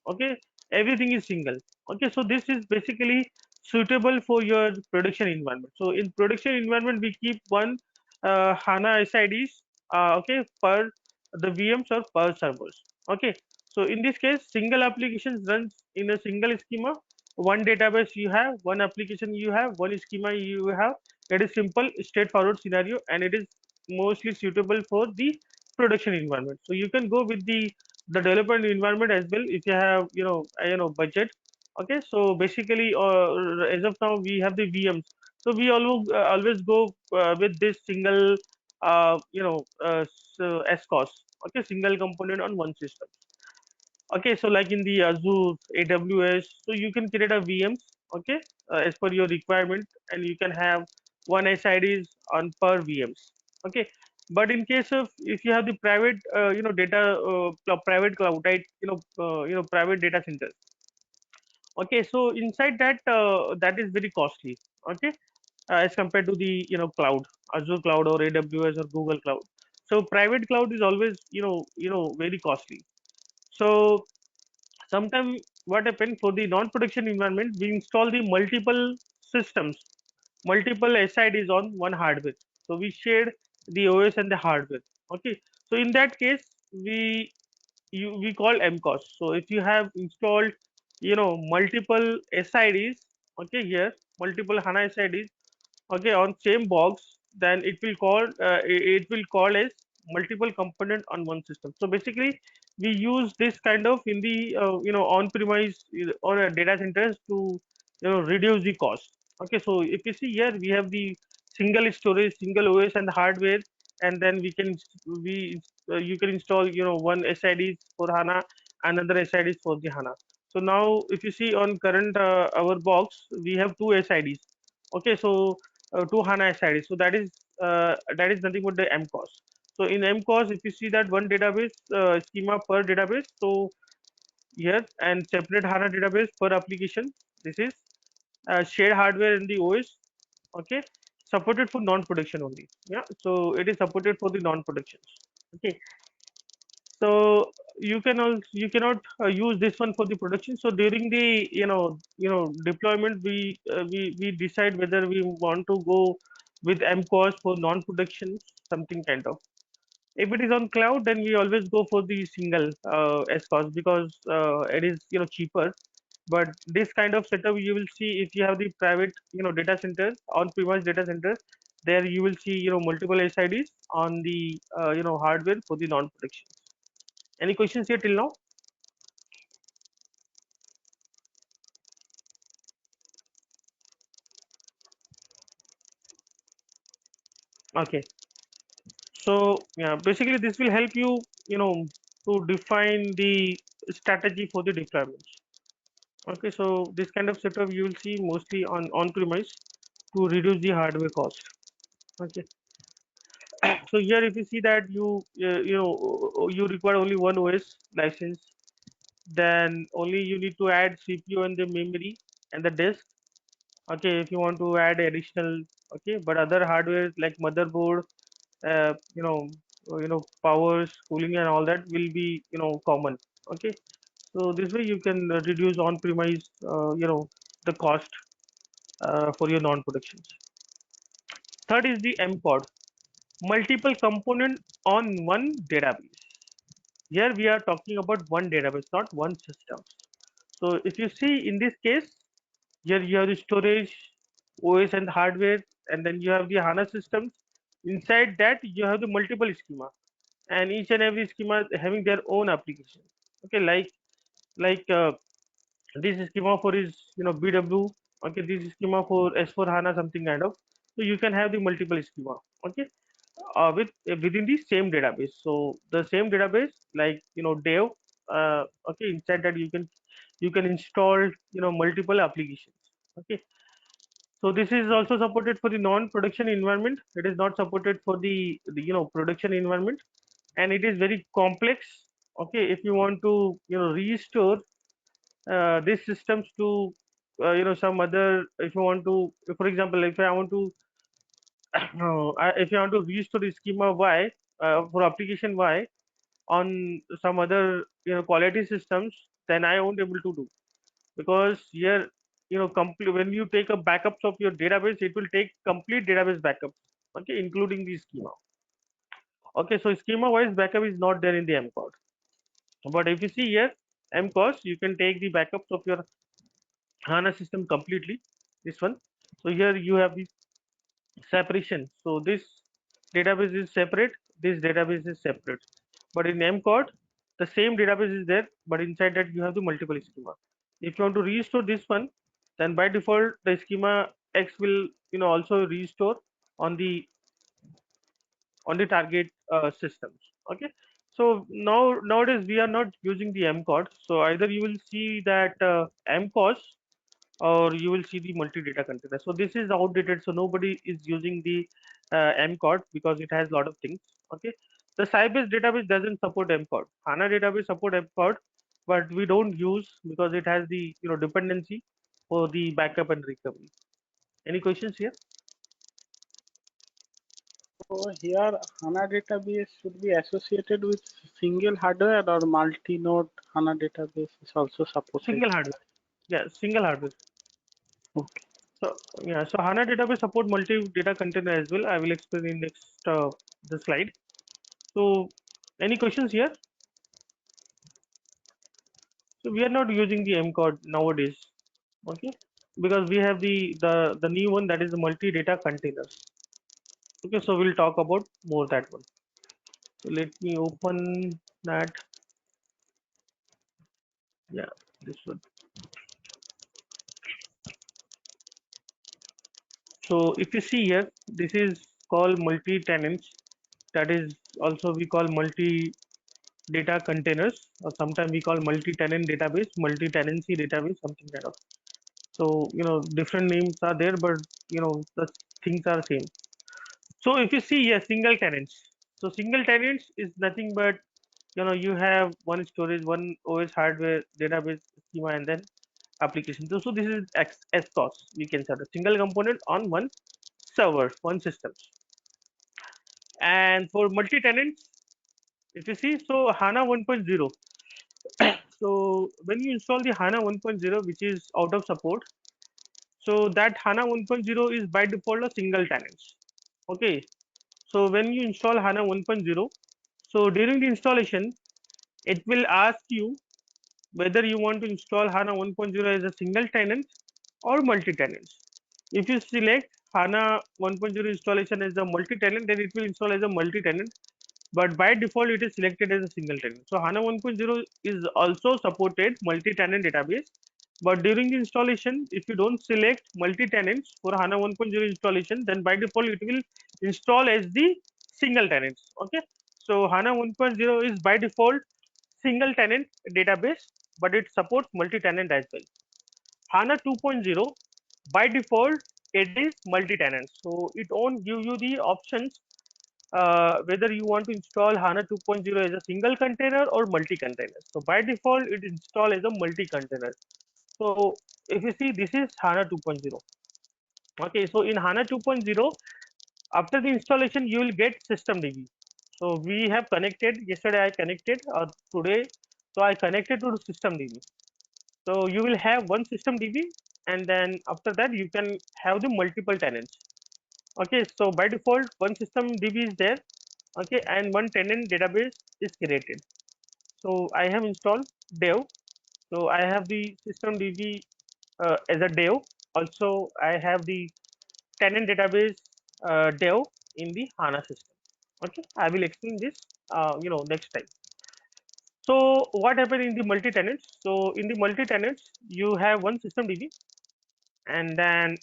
Okay, everything is single. Okay, so this is basically suitable for your production environment. So in production environment we keep one HANA SIDs okay, per the VMs or per servers. Okay, so in this case single applications runs in a single schema. One database you have, one application you have, one schema you have. It is simple, straightforward scenario, and it is mostly suitable for the production environment. So you can go with the development environment as well if you have budget. Okay, so basically as of now we have the VMs, so we always go with this single SCOS. Okay, single component on one system. Okay, so like in the Azure, AWS, so you can create a VMs. Okay, as per your requirement, and you can have one SIDs on per VMs. Okay, but in case of if you have the private data private cloud, right, private data centers. Okay, so inside that that is very costly. Okay, as compared to the cloud, Azure cloud or AWS or Google cloud. So private cloud is always very costly. So sometimes what happens for the non-production environment, we install the multiple systems, multiple SIDs on one hardware. So we share the OS and the hardware. Okay, so in that case we call MCOS. So if you have installed multiple SIDs, okay, here multiple HANA SIDs, okay, on same box, then it will call as multiple component on one system. So basically we use this kind of in the on-premise or data centers to reduce the cost. Okay, so if you see here we have the single storage, single OS and hardware, and then we you can install one SID for HANA, another SID for the HANA. So now if you see on current our box, we have two SIDs. Okay, so two HANA SIDs. So that is nothing but the MCOS. So in MCOS, if you see that one database schema per database, so here and separate HANA database per application. This is shared hardware in the OS. Okay, supported for non-production only. Yeah, so it is supported for the non-productions. Okay, so you cannot use this one for the production. So during the deployment, we decide whether we want to go with MCOS for non-production, something kind of. If it is on cloud, then we always go for the single SCOS because it is cheaper. But this kind of setup you will see if you have the private data centers, on-premise data centers. There you will see multiple SIDs on the hardware for the non-production. Any questions here till now? Okay. So yeah, basically this will help you, to define the strategy for the deployments. Okay, so this kind of setup you will see mostly on-premise to reduce the hardware cost. Okay. So here if you see that you require only one OS license, then only you need to add CPU and the memory and the disk. Okay, if you want to add additional, okay, but other hardware like motherboard, uh, you know powers, cooling and all that will be common. Okay, so this way you can reduce on premise the cost for your non-productions. Third is the MCOD, multiple component on one database. Here we are talking about one database, not one system. So if you see in this case, here you have the storage, OS and hardware, and then you have the HANA systems. Inside that you have the multiple schema, and each and every schema having their own application. Okay, like this schema for is BW. Okay, this schema for S4 HANA, something kind of. So you can have the multiple schema. Okay, within the same database. So the same database, like dev. Okay, inside that you can install multiple applications. Okay, so this is also supported for the non-production environment. It is not supported for the production environment, and it is very complex. Okay, if you want to restore these systems to some other, if you want to, for example, if I want to if you want to restore the schema Y for application Y on some other quality systems, then I won't able to do, because here complete, when you take a backups of your database, it will take complete database backups, okay, including the schema. Okay, so schema wise backup is not there in the MCOD, but if you see here MCOS, you can take the backups of your HANA system completely. This one, so here you have the separation. So this database is separate, this database is separate, but in MCOD the same database is there, but inside that you have the multiple schema. If you want to restore this one, then by default the schema X will also restore on the target systems. Okay, so nowadays we are not using the MCOD, so either you will see that MCOS or you will see the multi-data container. So this is outdated, so nobody is using the MCOD because it has a lot of things. Okay, the Sybase database doesn't support MCOD. HANA database support MCOD, but we don't use because it has the dependency for the backup and recovery. Any questions here? So here HANA database should be associated with single hardware or multi-node HANA database is also supported. Single hardware. Yeah, single hardware. Okay. So yeah, so HANA database support multi-data container as well. I will explain in next the slide. So any questions here? So we are not using the MCOD nowadays, okay, because we have the new one, that is the multi-data containers. Okay, so we'll talk about more that one. So let me open that. Yeah, this one. So if you see here, this is called multi-tenants. That is also we call multi data containers, or sometimes we call multi-tenant database, multi-tenancy database, something kind of. So different names are there, but the things are same. So if you see here, single tenants. So single tenants is nothing but you have one storage, one OS hardware, database schema, and then application. So this is SCOS. We can say a single component on one server, one system. And for multi-tenants, if you see, so HANA 1.0. So when you install the HANA 1.0, which is out of support, so that HANA 1.0 is by default a single tenants. Okay. So when you install HANA 1.0, so during the installation, it will ask you whether you want to install HANA 1.0 as a single tenant or multi-tenants. If you select HANA 1.0 installation as a multi-tenant, then it will install as a multi-tenant, but by default it is selected as a single tenant. So HANA 1.0 is also supported multi-tenant database, but during the installation, if you don't select multi-tenants for HANA 1.0 installation, then by default it will install as the single tenants. Okay, so HANA 1.0 is by default single tenant database, but it supports multi-tenant as well. HANA 2.0 by default it is multi-tenant, so it won't give you the options whether you want to install HANA 2.0 as a single container or multi-container. So by default it install as a multi-container. So if you see, this is HANA 2.0. Okay, so in HANA 2.0, after the installation you will get systemdb. So we have connected yesterday, I connected, or today, so I connected to systemdb. So you will have one systemdb, and then after that you can have the multiple tenants. Okay, so by default one systemdb is there. Okay, and one tenant database is created. So I have installed dev. So I have the systemdb as a dev. Also I have the tenant database dev in the HANA system. Okay, I will explain this next time. So what happened in the multi-tenants? So in the multi-tenants you have one systemdb, and then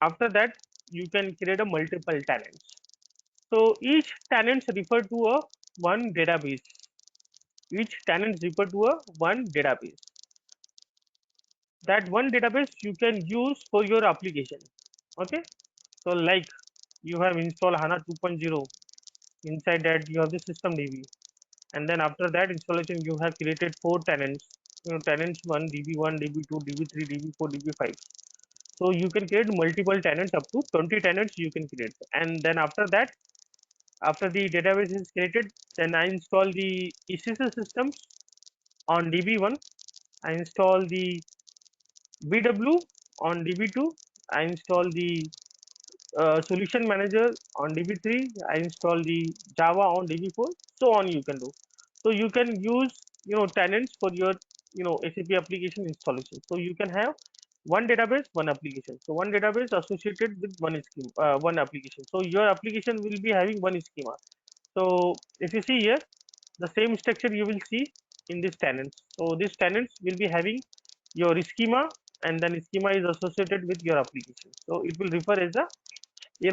after that you can create a multiple tenants. So each tenants refer to a one database. Each tenants refer to a one database. That one database you can use for your application. Okay, so like you have installed HANA 2.0, inside that you have the systemdb, and then after that installation you have created four tenants. Tenants 1, db1, db2, db3, db4, db5. So you can create multiple tenants, up to 20 tenants you can create. And then after that, after the database is created, then I install the ECC systems on db1. I install the BW on db2. I install the solution manager on db3. I install the Java on db4. So on you can do. So you can use tenants for your SAP application installation. So you can have one database, one application. So one database associated with one schema, one application. So your application will be having one schema. So if you see here, the same structure you will see in this tenants. So these tenants will be having your schema, and then schema is associated with your application. So it will refer as a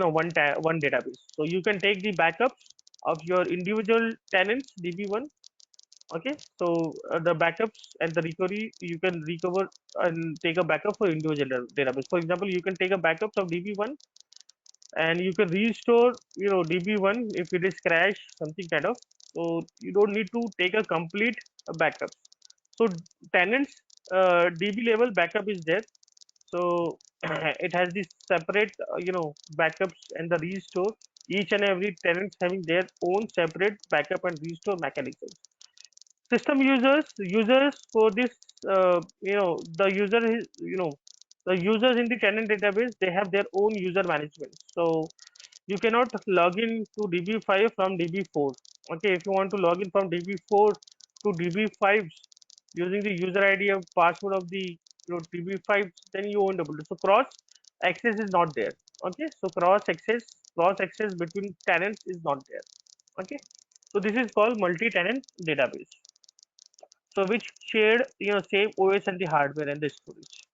one database. So you can take the backups of your individual tenants db1. Okay, so the backups and the recovery, you can recover and take a backup for individual database. For example, you can take a backups of db1, and you can restore db1 if it is crash, something kind of. So you don't need to take a complete backup. So tenants db level backup is there. So it has this separate backups and the restore. Each and every tenants having their own separate backup and restore mechanisms. System users for this, the user is the users in the tenant database, they have their own user management. So you cannot log in to db5 from db4. Okay, if you want to log in from db4 to db5 using the user id of password of the db5, then you won't able to. So cross access is not there. Okay, so cross access between tenants is not there. Okay, so this is called multi-tenant database, so which shared same OS and the hardware and the storage.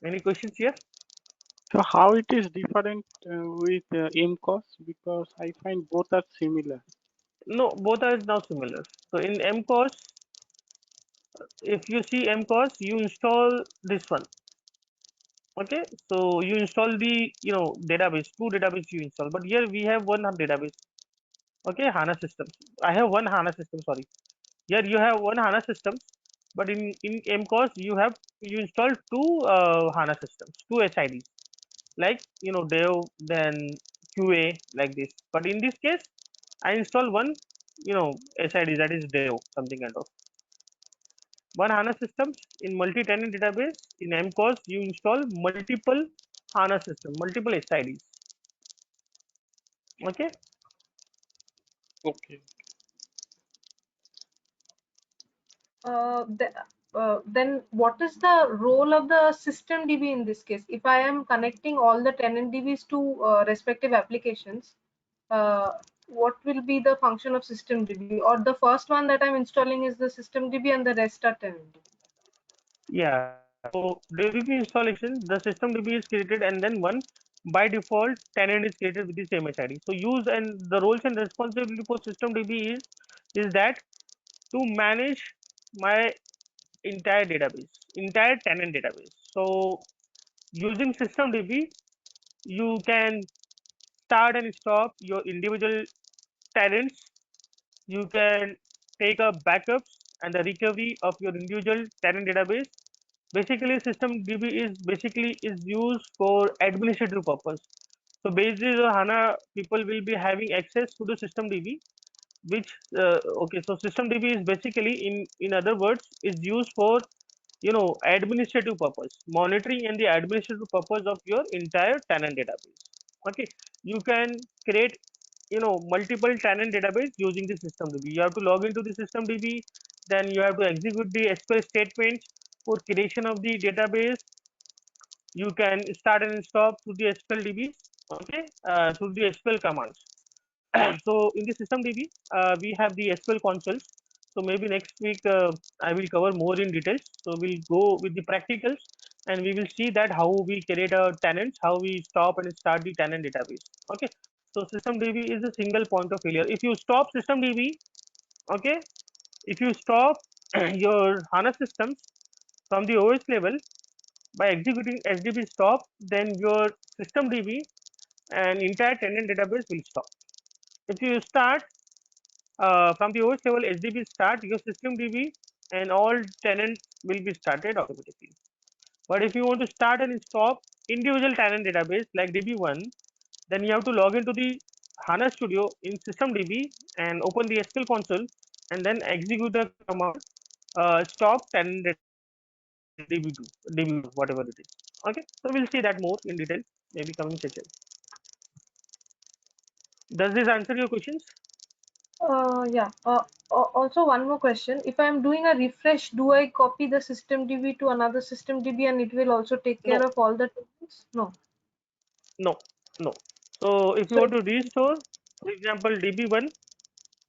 Any questions here? So how it is different with MCOS? Because I find both are similar. No, both are now similar. So in MCOS, if you see MCOS, you install this one. Okay, so you install the database, two database you install, but here we have one database. Okay, HANA system. I have one HANA system. Sorry, here you have one HANA system, but in MCOS you install two HANA systems, two HIDs, like Dev, then QA, like this. But in this case, I install one SID, that is Dev, something kind of one HANA system in multi-tenant database. In MCOS, you install multiple HANA system, multiple SIDs. Okay. Okay. Then what is the role of the system DB in this case? If I am connecting all the tenant DBs to respective applications, uh, what will be the function of system DB? Or the first one that I'm installing is the system DB and the rest are tenant DB? Yeah. So DB installation, the system DB is created, and then one by default tenant is created with the same SID. So use and the roles and responsibility for system DB is that to manage my entire database, entire tenant database. So using system DB, you can start and stop your individual tenants. You can take up backups and the recovery of your individual tenant database. Basically, system DB is used for administrative purpose. So basically, the HANA people will be having access to the system DB, which okay. So system DB is basically in other words is used for administrative purpose, monitoring and the administrative purpose of your entire tenant database. Okay, you can create multiple tenant database using the system DB. You have to log into the system DB, then you have to execute the SQL statements for creation of the database. You can start and stop through the SQL DB. Okay, through the SQL commands. So in the system DB, we have the SQL consoles. So maybe next week I will cover more in details. So we'll go with the practicals, and we will see that how we create a tenants, how we stop and start the tenant database. Okay. So system DB is a single point of failure. If you stop system DB, okay, if you stop your HANA systems from the OS level by executing SDB stop, then your system DB and entire tenant database will stop. If you start from the OS level SDB start, your system DB and all tenants will be started automatically. But if you want to start and stop individual tenant database like DB1, then you have to log into the HANA Studio in system DB and open the SQL console and then execute the command stop tenant DB2, DB2, whatever it is. Okay, so we'll see that more in detail maybe coming session. Does this answer your questions? Yeah. Also, one more question. If I'm doing a refresh, do I copy the system DB to another system DB and it will also take care No, of all the tables? No. no, no. So if you So want to restore, for example, DB1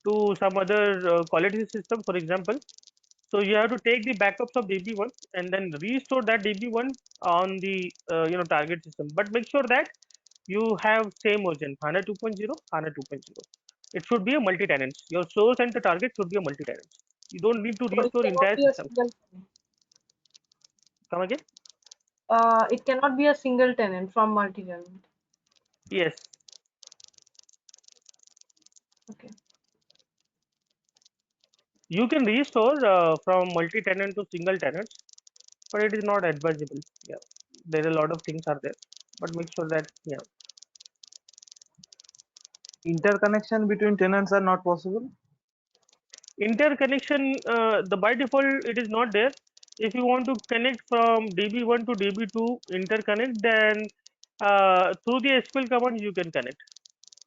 to some other quality system, for example, so you have to take the backups of DB1 and then restore that DB1 on the target system. But make sure that you have same version HANA 2.0, HANA 2.0. It should be a multi-tenant. Your source and the target should be a multi-tenant. You don't need to it restore cannot entire be a system. single tenant. Come again? It cannot be a single tenant from multi-tenant. Yes. Okay. You can restore from multi-tenant to single tenants, but it is not advisable. Yeah, there are a lot of things are there, but make sure that Interconnection between tenants are not possible. interconnection the by default it is not there. If you want to connect from DB1 to DB2 interconnect, then through the SQL command you can connect.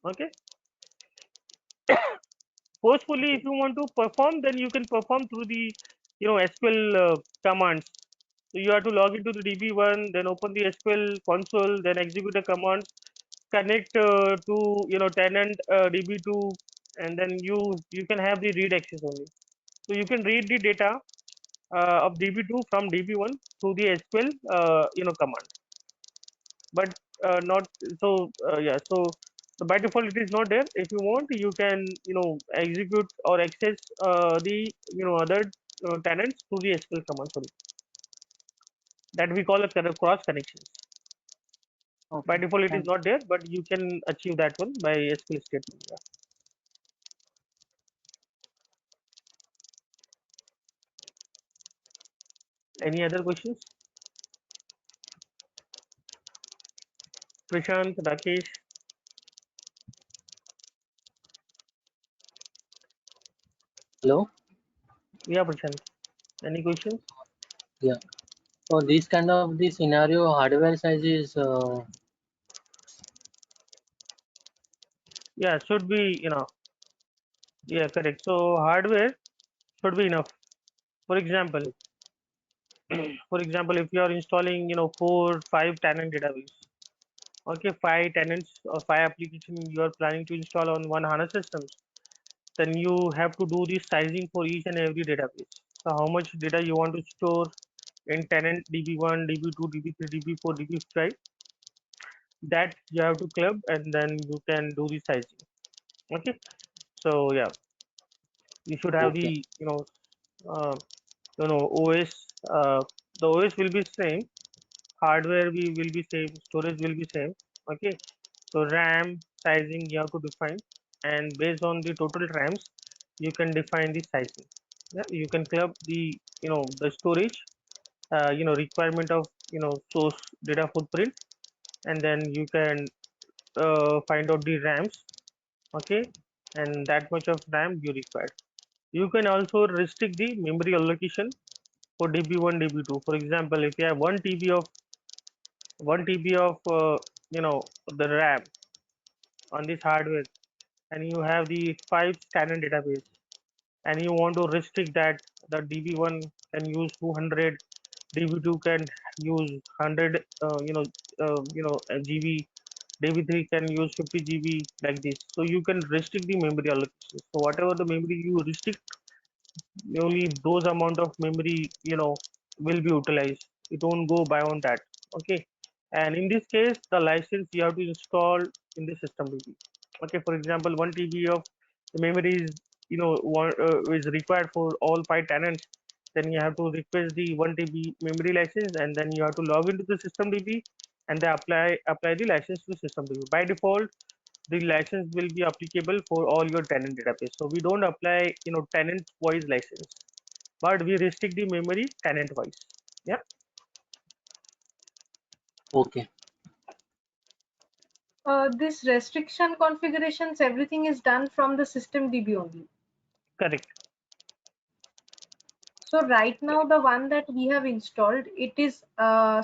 Okay. Forcefully, if you want to perform, then you can perform through the SQL commands. So you have to log into the DB1, then open the SQL console, then execute the commands, connect to tenant DB2, and then you can have the read access only. So you can read the data of DB2 from DB1 through the SQL command, but not so yeah. So So by default, it is not there. If you want, you can execute or access the other tenants through the SQL command. Sorry, that we call a cross connections. Okay. By default, it is Thank not there, but you can achieve that one by SQL statement. Yeah. Any other questions? Prashant, Rakesh? Hello? Yeah, Prashant. Any questions? Yeah. So this kind of the scenario, hardware size is Yeah, should be Yeah, correct. So hardware should be enough. For example, if you are installing 4 5 tenant database, okay, 5 tenants or 5 application you are planning to install on one HANA systems, then you have to do the sizing for each and every database. So how much data you want to store in tenant DB1, DB2, DB3, DB4, DB5, that you have to club and then you can do the sizing. Okay, so yeah, you should have okay. the uh, OS. The OS will be same, hardware will be same, storage will be same. Okay, so RAM sizing you have to define, and based on the total RAMs you can define the sizing. Yeah, you can club the the storage requirement of source data footprint, and then you can find out the RAMs. Okay, and that much of RAM you require. You can also restrict the memory allocation for DB1, DB2. For example, if you have 1 TB of the RAM on this hardware, and you have the 5 standard database, and you want to restrict that the DB1 can use 200, DB2 can use 100 GB, DB3 can use 50 GB, like this. So you can restrict the memory allocation. So whatever the memory you restrict, only those amount of memory will be utilized. It won't go beyond that. Okay, and in this case the license you have to install in the system DB. Okay, for example, 1 TB of the memory is is required for all 5 tenants, then you have to request the 1 TB memory license, and then you have to log into the system DB, and they apply the license to system DB. By default, the license will be applicable for all your tenant database. So we don't apply tenant wise license, but we restrict the memory tenant wise. Yeah, Okay. This restriction configurations, everything is done from the system DB only. correct. So right now, the one that we have installed, it is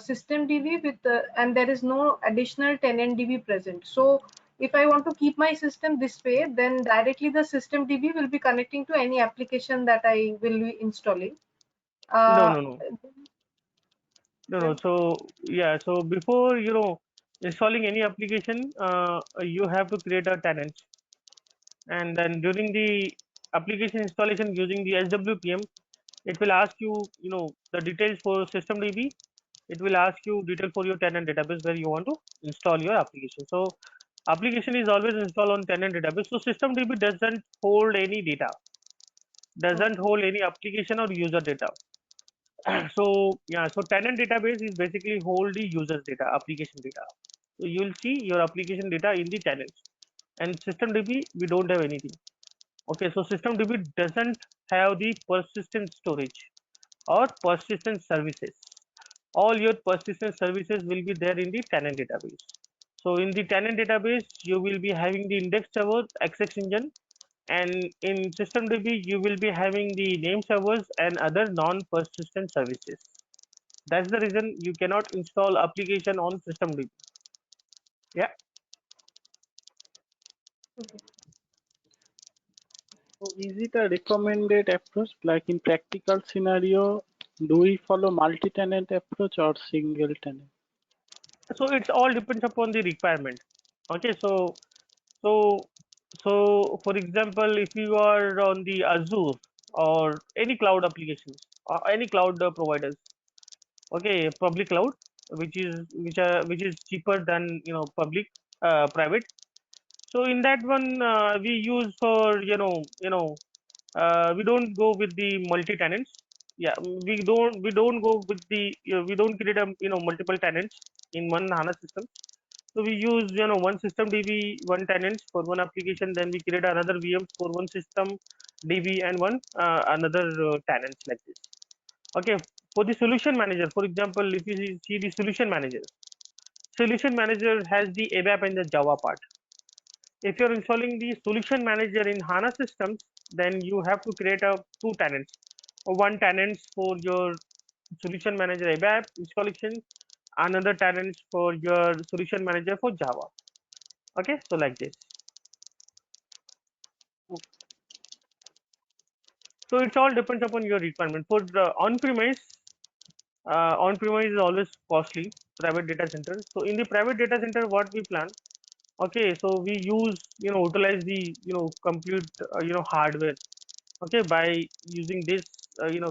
system DB with, and there is no additional tenant DB present. So if I want to keep my system this way, then directly the system DB will be connecting to any application that I will be installing. No, Uh, no, no, no. So yeah, so before installing any application, you have to create a tenant, and then during the application installation using the SWPM, it will ask you the details for system DB. It will ask you detail for your tenant database where you want to install your application. So application is always installed on tenant database. So system DB doesn't hold any data, doesn't hold any application or user data. So yeah, so tenant database is basically hold the users data, application data. So you will see your application data in the tenants, and system DB we don't have anything. Okay, so system DB doesn't have the persistent storage or persistent services. All your persistent services will be there in the tenant database. So in the tenant database, you will be having the index server, access engine, and in systemdb you will be having the name servers and other non-persistent services. That's the reason you cannot install application on systemdb. Yeah. okay. So is it a recommended approach? Like in practical scenario, do we follow multi-tenant approach or single tenant? So it's all depends upon the requirement. Okay, so so for example, if you are on the Azure or any cloud applications or any cloud providers, okay, public cloud, which is cheaper than public private. So in that one, we use for we don't go with the multi tenants. Yeah, we don't go with the we don't create a multiple tenants in one HANA system. So we use one system DB, one tenants for one application. Then we create another VM for one system DB and one another tenants like this. Okay. For the solution manager, for example, if you see the solution manager has the ABAP and the Java part. If you're installing the solution manager in HANA systems, then you have to create a two tenants. One tenants for your solution manager ABAP installation, another tenants for your solution manager for Java. Okay, so like this. So it's all depends upon your requirement. For the on-premise is always costly. Private data center. So in the private data center, what we plan? Okay, so we use utilize the complete hardware. Okay, by using this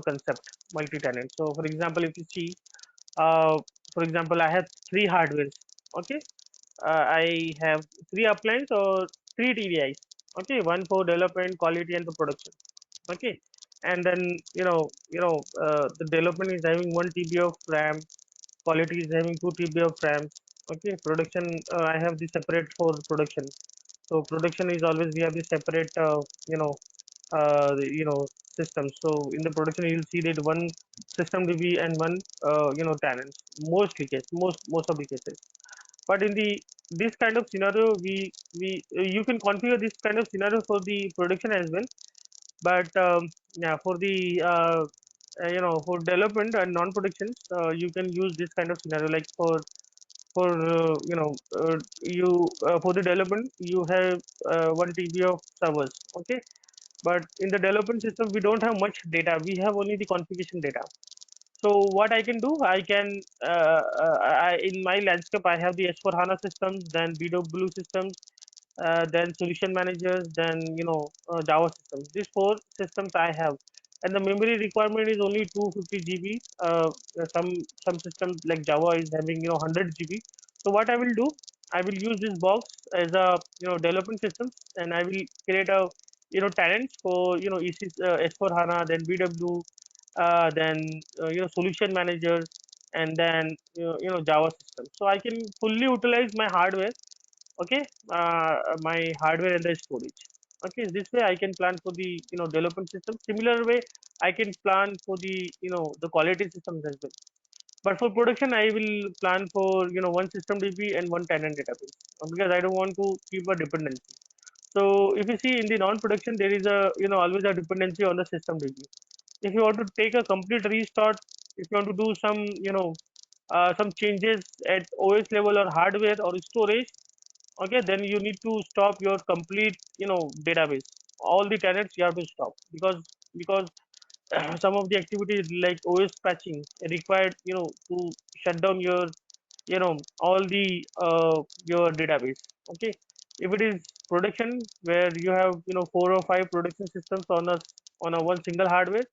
concept multi-tenant. So for example, if you see, uh, for example, I have three hardwares. Okay, I have three appliances or three TDIs. Okay, one for development, quality, and the production. Okay, and then the development is having 1 TB of RAM, quality is having 2 TB of RAM. Okay, production I have the separate for production. So production is always we have the separate you know systems. So in the production you'll see that one system DB and one tenants mostly case most of the cases. But in the this kind of scenario we you can configure this kind of scenario for the production as well. But yeah, for the for development and non-productions, you can use this kind of scenario like for you for the development you have 1 TB of servers. Okay, but in the development system we don't have much data, we have only the configuration data. So what I can do, I can in my landscape I have the S4 HANA systems, then BW systems, then solution managers, then Java systems. These four systems I have, and the memory requirement is only 250 GB. Some some systems like Java is having 100 GB. So what I will do, I will use this box as a development system, and I will create a tenants for EC S4 HANA, then BW, then solution managers, and then Java system. So I can fully utilize my hardware. Okay, my hardware and the storage. Okay, this way I can plan for the development system. Similar way I can plan for the the quality systems as well. But for production I will plan for one system DB and one tenant database, because I don't want to keep a dependency. So if you see in the non-production, there is a always a dependency on the system DB. If you want to take a complete restart, if you want to do some changes at OS level or hardware or storage, okay, then you need to stop your complete database. All the tenants you have to stop, because some of the activities like OS patching required to shut down your all the your database. Okay, if it is production where you have 4 or 5 production systems on a one single hardware,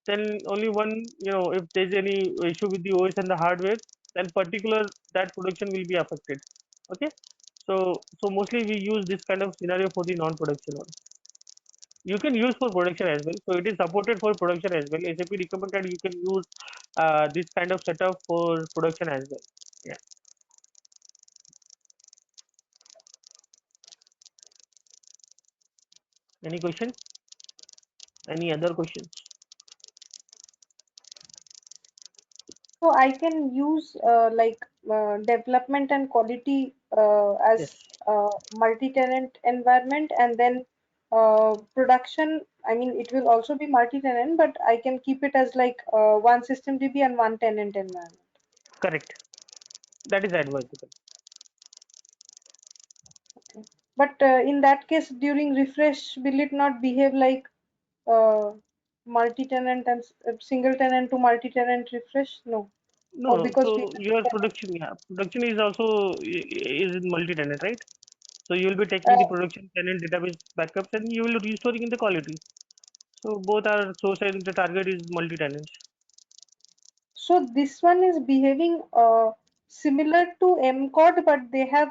then only one if there's any issue with the OS and the hardware, then particular that production will be affected. Okay, so mostly we use this kind of scenario for the non-production one. You can use for production as well, so it is supported for production as well. SAP recommended you can use this kind of setup for production as well. Yeah. Any question? Any other questions? So I can use development and quality Yes. as multi-tenant environment, and then production. I mean, it will also be multi-tenant, but I can keep it as like one system DB and one tenant environment. Correct. That is advisable. Okay. But in that case, during refresh, will it not behave like uh, multi-tenant and single tenant to multi-tenant refresh? No. No, Or no. because we So your production, yeah, production is also is in multi-tenant, right? So you will be taking the uh, production tenant database backups and you will restoring in the quality. So both are source and the target is multi-tenant. so this one is behaving similar to MCOD, but they have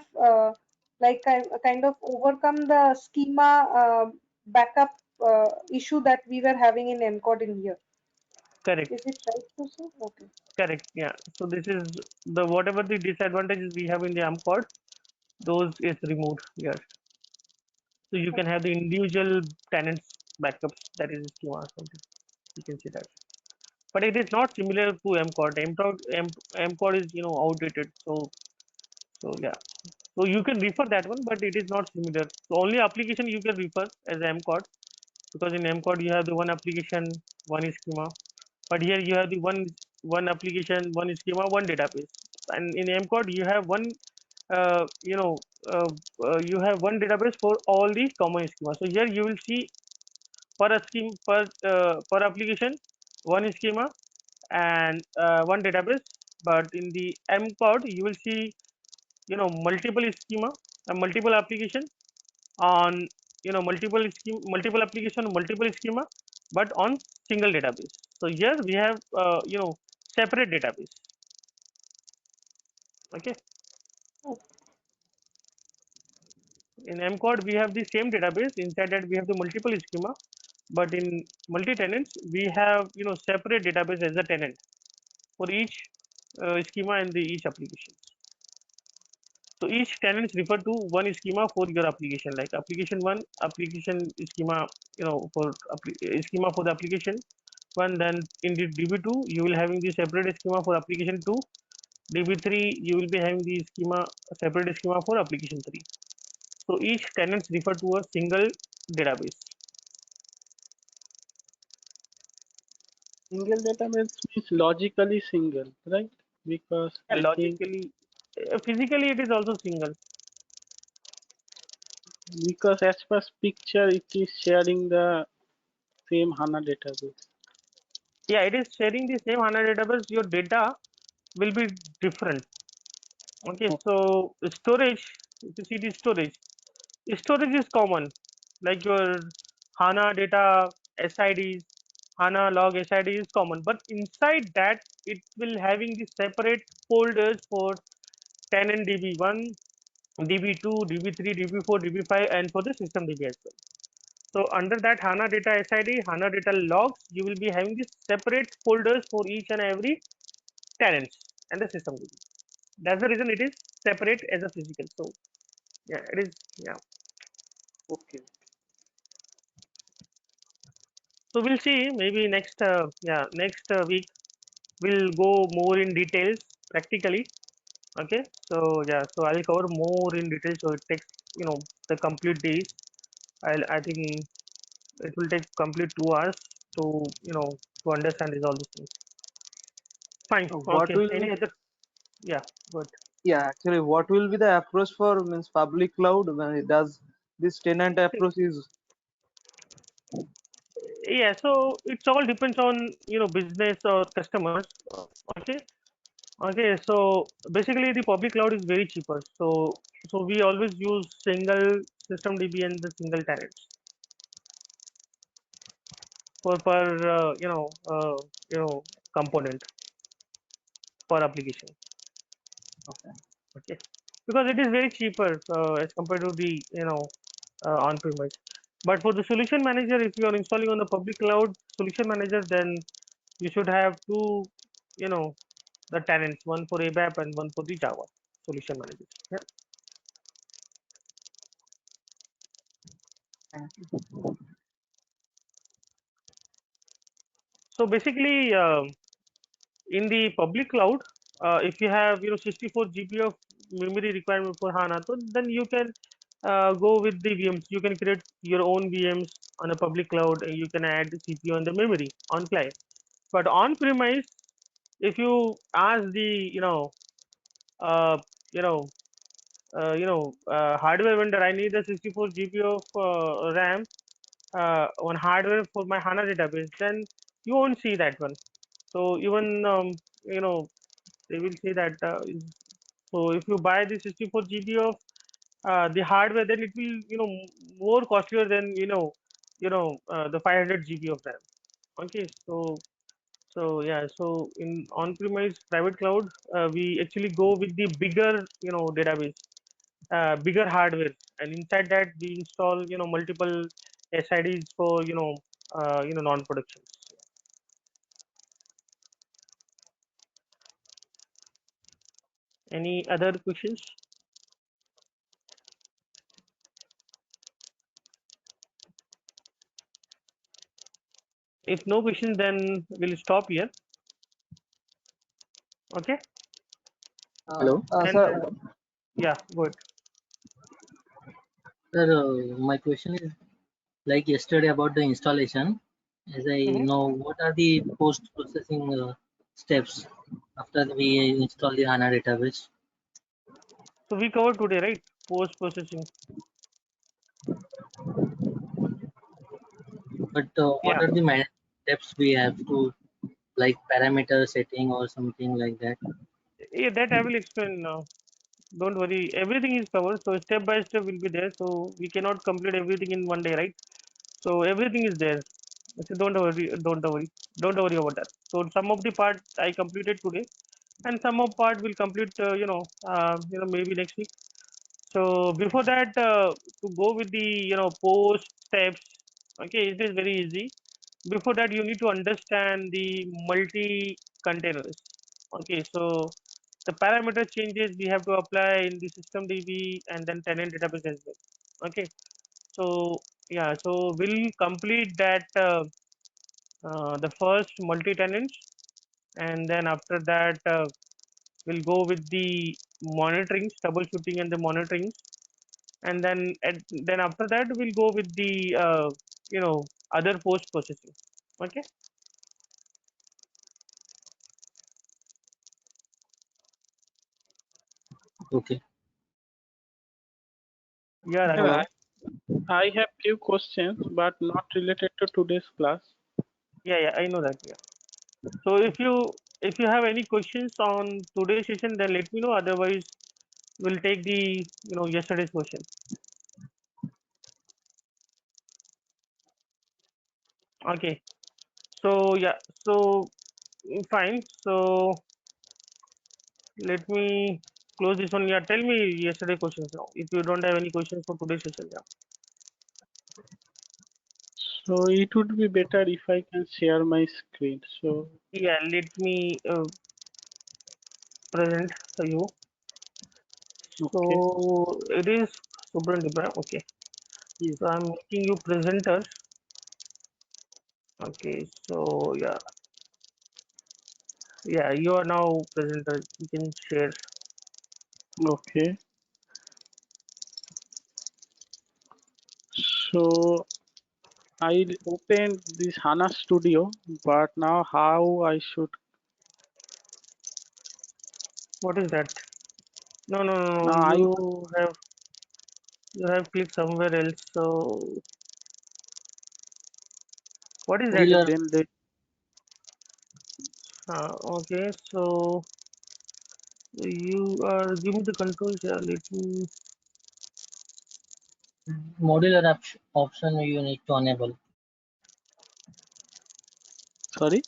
like kind of overcome the schema backup issue that we were having in MCOD in here. Correct. Is it right to say? Okay. Correct. Yeah. So this is the whatever the disadvantages we have in the AMCOD, those is removed here. So you can have the individual tenants backups, that is schema or something. You can see that. But it is not similar to MCOD. MCOD is outdated. So yeah. So you can refer that one, but it is not similar. So only application you can refer as MCOD, because in MCOD you have the one application, one schema, but here you have the one application, one schema, one database, and in MCOD you have one uh, you know you have one database for all the common schema. So here you will see per scheme per application one schema and one database, but in the MCOD you will see multiple schema and multiple application on multiple application, multiple schema, but on single database. So here we have separate database. Okay, in MCOD we have the same database. Inside that we have the multiple schema, but in multi-tenants we have separate database as a tenant for each schema and the each application. So each tenant is referred to one schema for your application, like application one, application schema, for schema for the application one. Then in the DB2 you will having the separate schema for application 2. DB3 you will be having the schema separate schema for application 3. So each tenants refer to a single database. Single database means logically single, right? Because I think Logically, physically it is also single. because as per picture it is sharing the same HANA database. Yeah, it is sharing the same HANA database. Your data will be different. Okay, so storage, if you see the storage is common, like your HANA data SIDs, HANA log SID is common, but inside that it will having the separate folders for tenant DB1, DB2, DB3, DB4, DB5, and for the system DB as well. So under that HANA data SID, HANA data logs, you will be having the separate folders for each and every tenants and the system DB. That's the reason it is separate as a physical. So yeah, it is. Yeah. Okay. So we'll see. Maybe next next week we'll go more in details practically. Okay. So yeah. So I'll cover more in detail. So it takes the complete days. I think it will take complete 2 hours to to understand all these things. Fine. What Okay. will Any other? Yeah. Good. Yeah, actually, what will be the approach for means public cloud when it does this tenant approach is Yeah. So it's all depends on business or customers. Okay. Okay, so basically the public cloud is very cheaper. So we always use single system DB and the single tenants for per component per application. okay. Okay, because it is very cheaper as compared to the on premise. But for the solution manager, if you are installing on the public cloud solution manager, then you should have two the tenants, one for ABAP and one for the Java solution manager. Yeah. So basically, in the public cloud, if you have 64 GB of memory requirement for HANA, so then you can go with the VMs. You can create your own VMs on a public cloud, and you can add the CPU and the memory on client. But on premise, if you ask the uh, you know hardware vendor, I need a 64 GB of RAM on hardware for my HANA database, then you won't see that one. So even they will say that so if you buy the 64 GB of the hardware, then it will more costlier than the 500 GB of RAM. Okay, so yeah, so in on-premise private cloud, we actually go with the bigger database. bigger hardware, and inside that we install multiple SIDs for non-production. Any other questions? If no questions, then we'll stop here. Okay. Hello. And Sir, yeah, go ahead. Sir, my question is like yesterday about the installation. As I Mhm. know, what are the post-processing steps after we install the HANA database? So we covered today, right? Post processing. But what Yeah. are the steps we have to, like parameter setting or something like that? Yeah, that I will explain now. Don't worry, everything is covered. So step by step will be there. So we cannot complete everything in one day, right? So everything is there. So don't worry about that. So some of the part I completed today, and some of part will complete, maybe next week. So before that, to go with the post steps, okay, it is very easy. Before that, you need to understand the multi containers. Okay, so the parameter changes we have to apply in the system DB and then tenant database as well. Okay, so yeah, so we'll complete that the first multi tenants, and then after that we'll go with the monitoring, troubleshooting, and the monitoring, and then after that we'll go with the other post processing. Okay. Okay. Yeah, Sir, Raghav. hello. I have few questions, but not related to today's class. Yeah, I know that. Yeah. So if you have any questions on today's session, then let me know. Otherwise, we'll take the yesterday's question. Okay. So yeah. So fine. So let me close this one. Yeah. Tell me yesterday questions now. If you don't have any questions for today's session, yeah. So it would be better if I can share my screen. So Yeah. Let me present to you. okay. So it is Subrandibra. Okay. Yes. So I'm making you presenter. Okay. So yeah, you are now presenter. You can share. Okay. So I opened this HANA Studio, but now how I should What is that? No, no, no, no. now I You have clicked somewhere else. So what is that? okay Modular then let Okay. So you are give me the controls. Yeah. Let me. modular option you need to enable. sorry.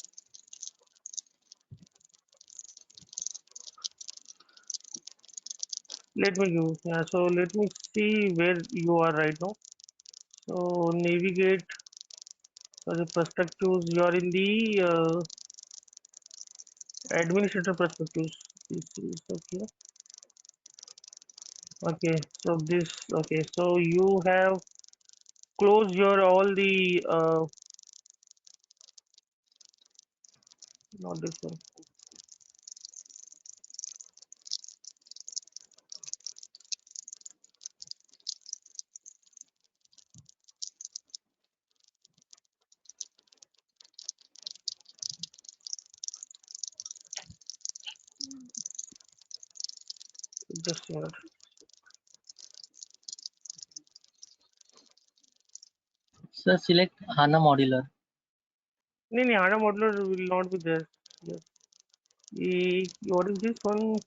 Let me give. Yeah. So let me see where you are right now. So navigate for the perspectives. You are in the administrator perspectives. This is okay. Okay. So this. Okay. So you have closed your all the not this one. Just a minute. So select HANA modular. No, no, HANA modeler will not be there. Yes. What is this one?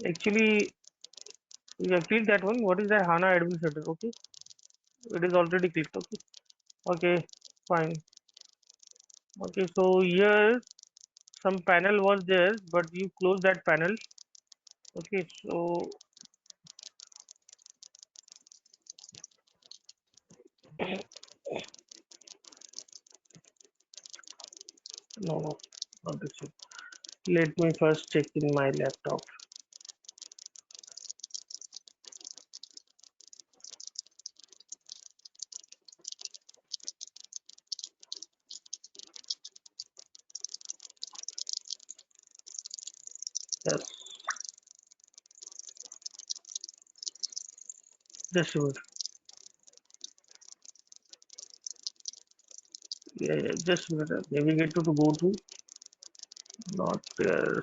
Actually, we have clicked that one. What is that HANA administrator? Okay, it is already clicked. Okay, okay, fine. Okay, so here some panel was there, but you close that panel. Okay, so no, not this one. Let me first check in my laptop. Yes, just a minute. Yeah, just a minute. Navigate to go to, not there.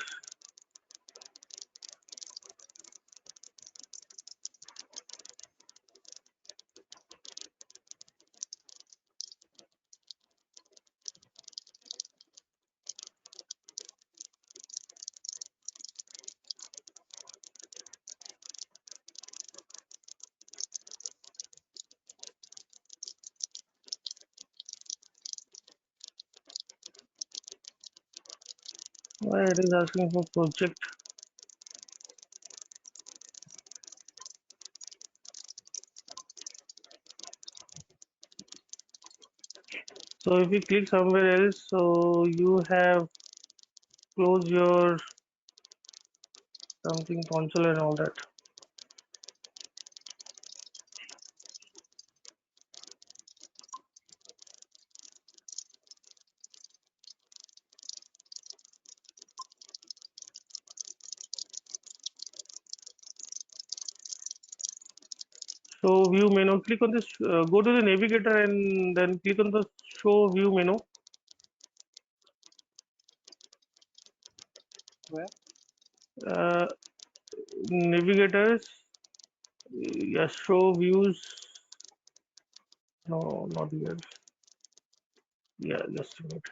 Why it is asking for project? So if you click somewhere else, so you have closed your something console and all that. So view menu, click on this, go to the navigator and then click on the show view menu. Where? Uh, navigators, yes, show views. No, not here. Yeah, just a minute.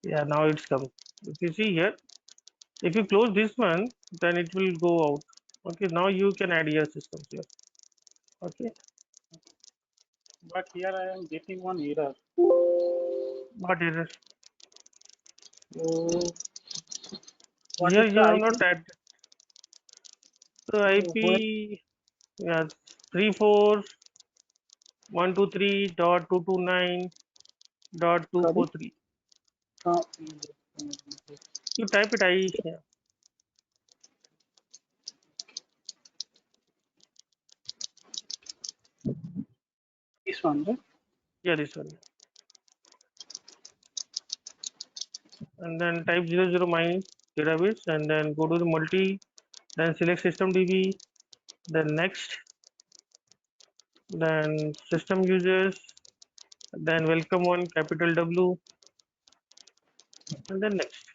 Yeah, now it's come. If you see here, if you close this one, then it will go out. Okay, now you can add your systems here. Okay, But here I am getting one error. what is it? So what Here is the you have IP? not added the Where? IP. Yeah, 34.123.229.243. Uh, You type it. Yeah, this one, right? yeah, this one. And then type 00 my database, and then go to the multi. Then select system DB. Then next. Then system users. Then welcome one capital W. And then next.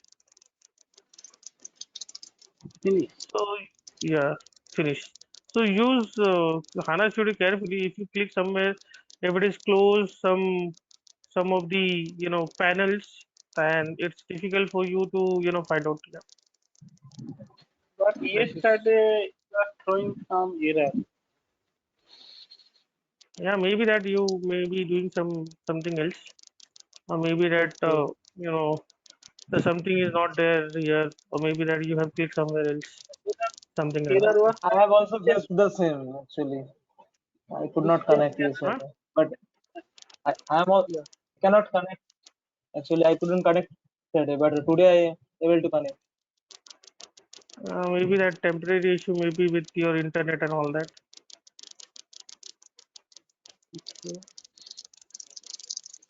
Finish. So yeah, finish. So use HANA Studio carefully. If you click somewhere, if it is closed, some of the panels, and it's difficult for you to find out. Yeah, But this is, yesterday you are throwing some error. yeah, maybe that you may be doing something else, or maybe that Okay. the something is not there here, or maybe that you have clicked somewhere else, something like that. Error was I have also faced the same actually. I could which not day? connect Huh? yesterday, but I am all, Yeah. cannot connect. Actually, I couldn't connect yesterday, but today I able to connect. Maybe that temporary issue, maybe with your internet and all that. Okay.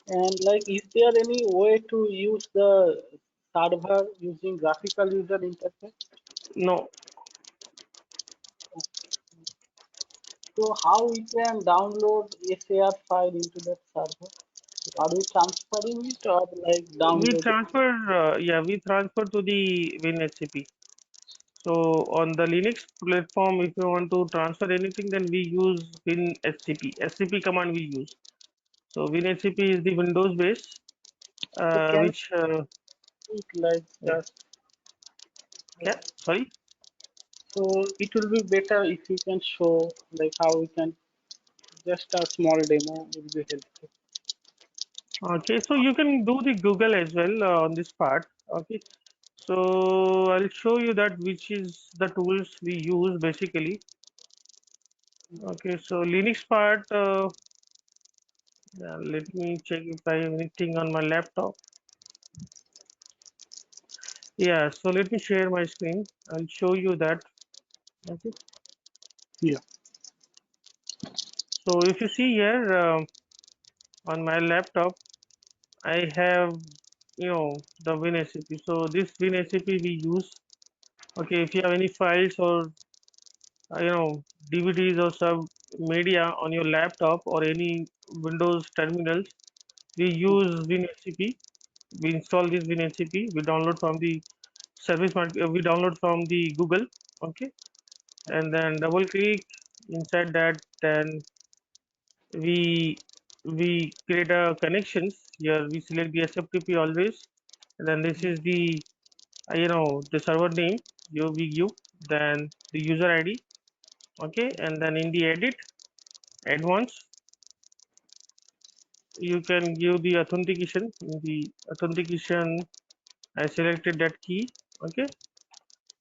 And like, is there any way to use the server using graphical user interface? No, So how we can download SAR file into that server? Are we transferring it or like we downloading? transfer. Yeah, we transfer to the WinSCP. So on the Linux platform, if you want to transfer anything, then we use WinSCP. SCP command we use. So WinSCP is the Windows base, So can which it like yeah, just yeah, sorry. so it will be better if you can show like how we can just a small demo will be helpful. Okay, so you can do the Google as well on this part. Okay, so I'll show you that which is the tools we use basically. Okay, so Linux part, yeah, let me check if I have anything on my laptop. Yeah, so let me share my screen. I'll show you that. Okay, Yeah. so if you see here on my laptop, I have the WinSCP. So this WinSCP we use. Okay, if you have any files or DVDs or sub media on your laptop or any Windows terminals, we use WinSCP. We install this WinSCP. We download from the we download from the Google. Okay, and then double click inside that. Then we create a connections. Here we select the SFTP always. And then this is the the server name we give. Then the user ID. Okay, and then in the edit advanced you can give the authentication. In the authentication I selected that key. Okay,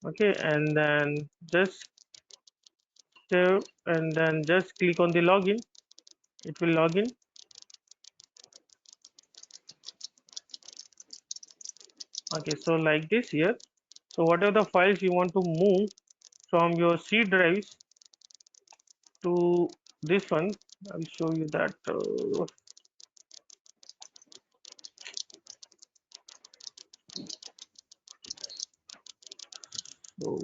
okay, and then just save and then just click on the login. It will log in. Okay, so like this here. So whatever the files you want to move from your C drives to this one, I'll show you that. So,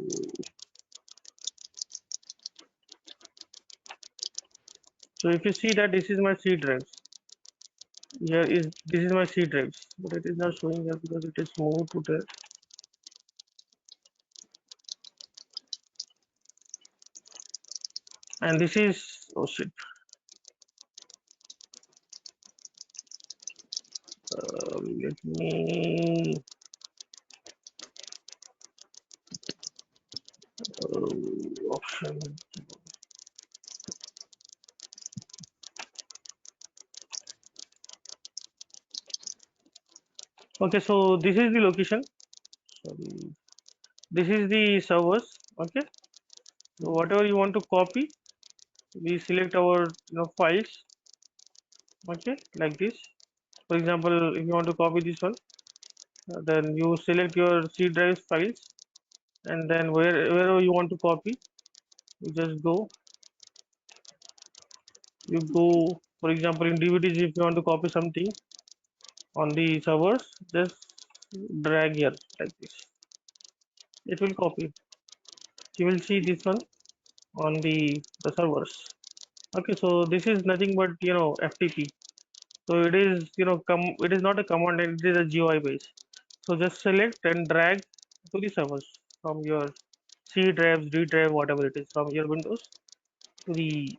so if you see that this is my C drives. Here is this is my C drives, but it is not showing here because it is moved to there. And this is, oh shit, let me option. Okay, so this is the location. Sorry, this is the servers. Okay, so whatever you want to copy, we select our files. Okay, like this. For example, if you want to copy this one, then you select your C drive files, and then wherever you want to copy, you just go. You go, for example, in DVDs, if you want to copy something on the servers, just drag here like this. It will copy. You will see this one on the servers. Okay, so this is nothing but FTP. So it is it is not a command, it is a GUI base. So just select and drag to the servers from your C drives, D drive, whatever it is from your Windows to the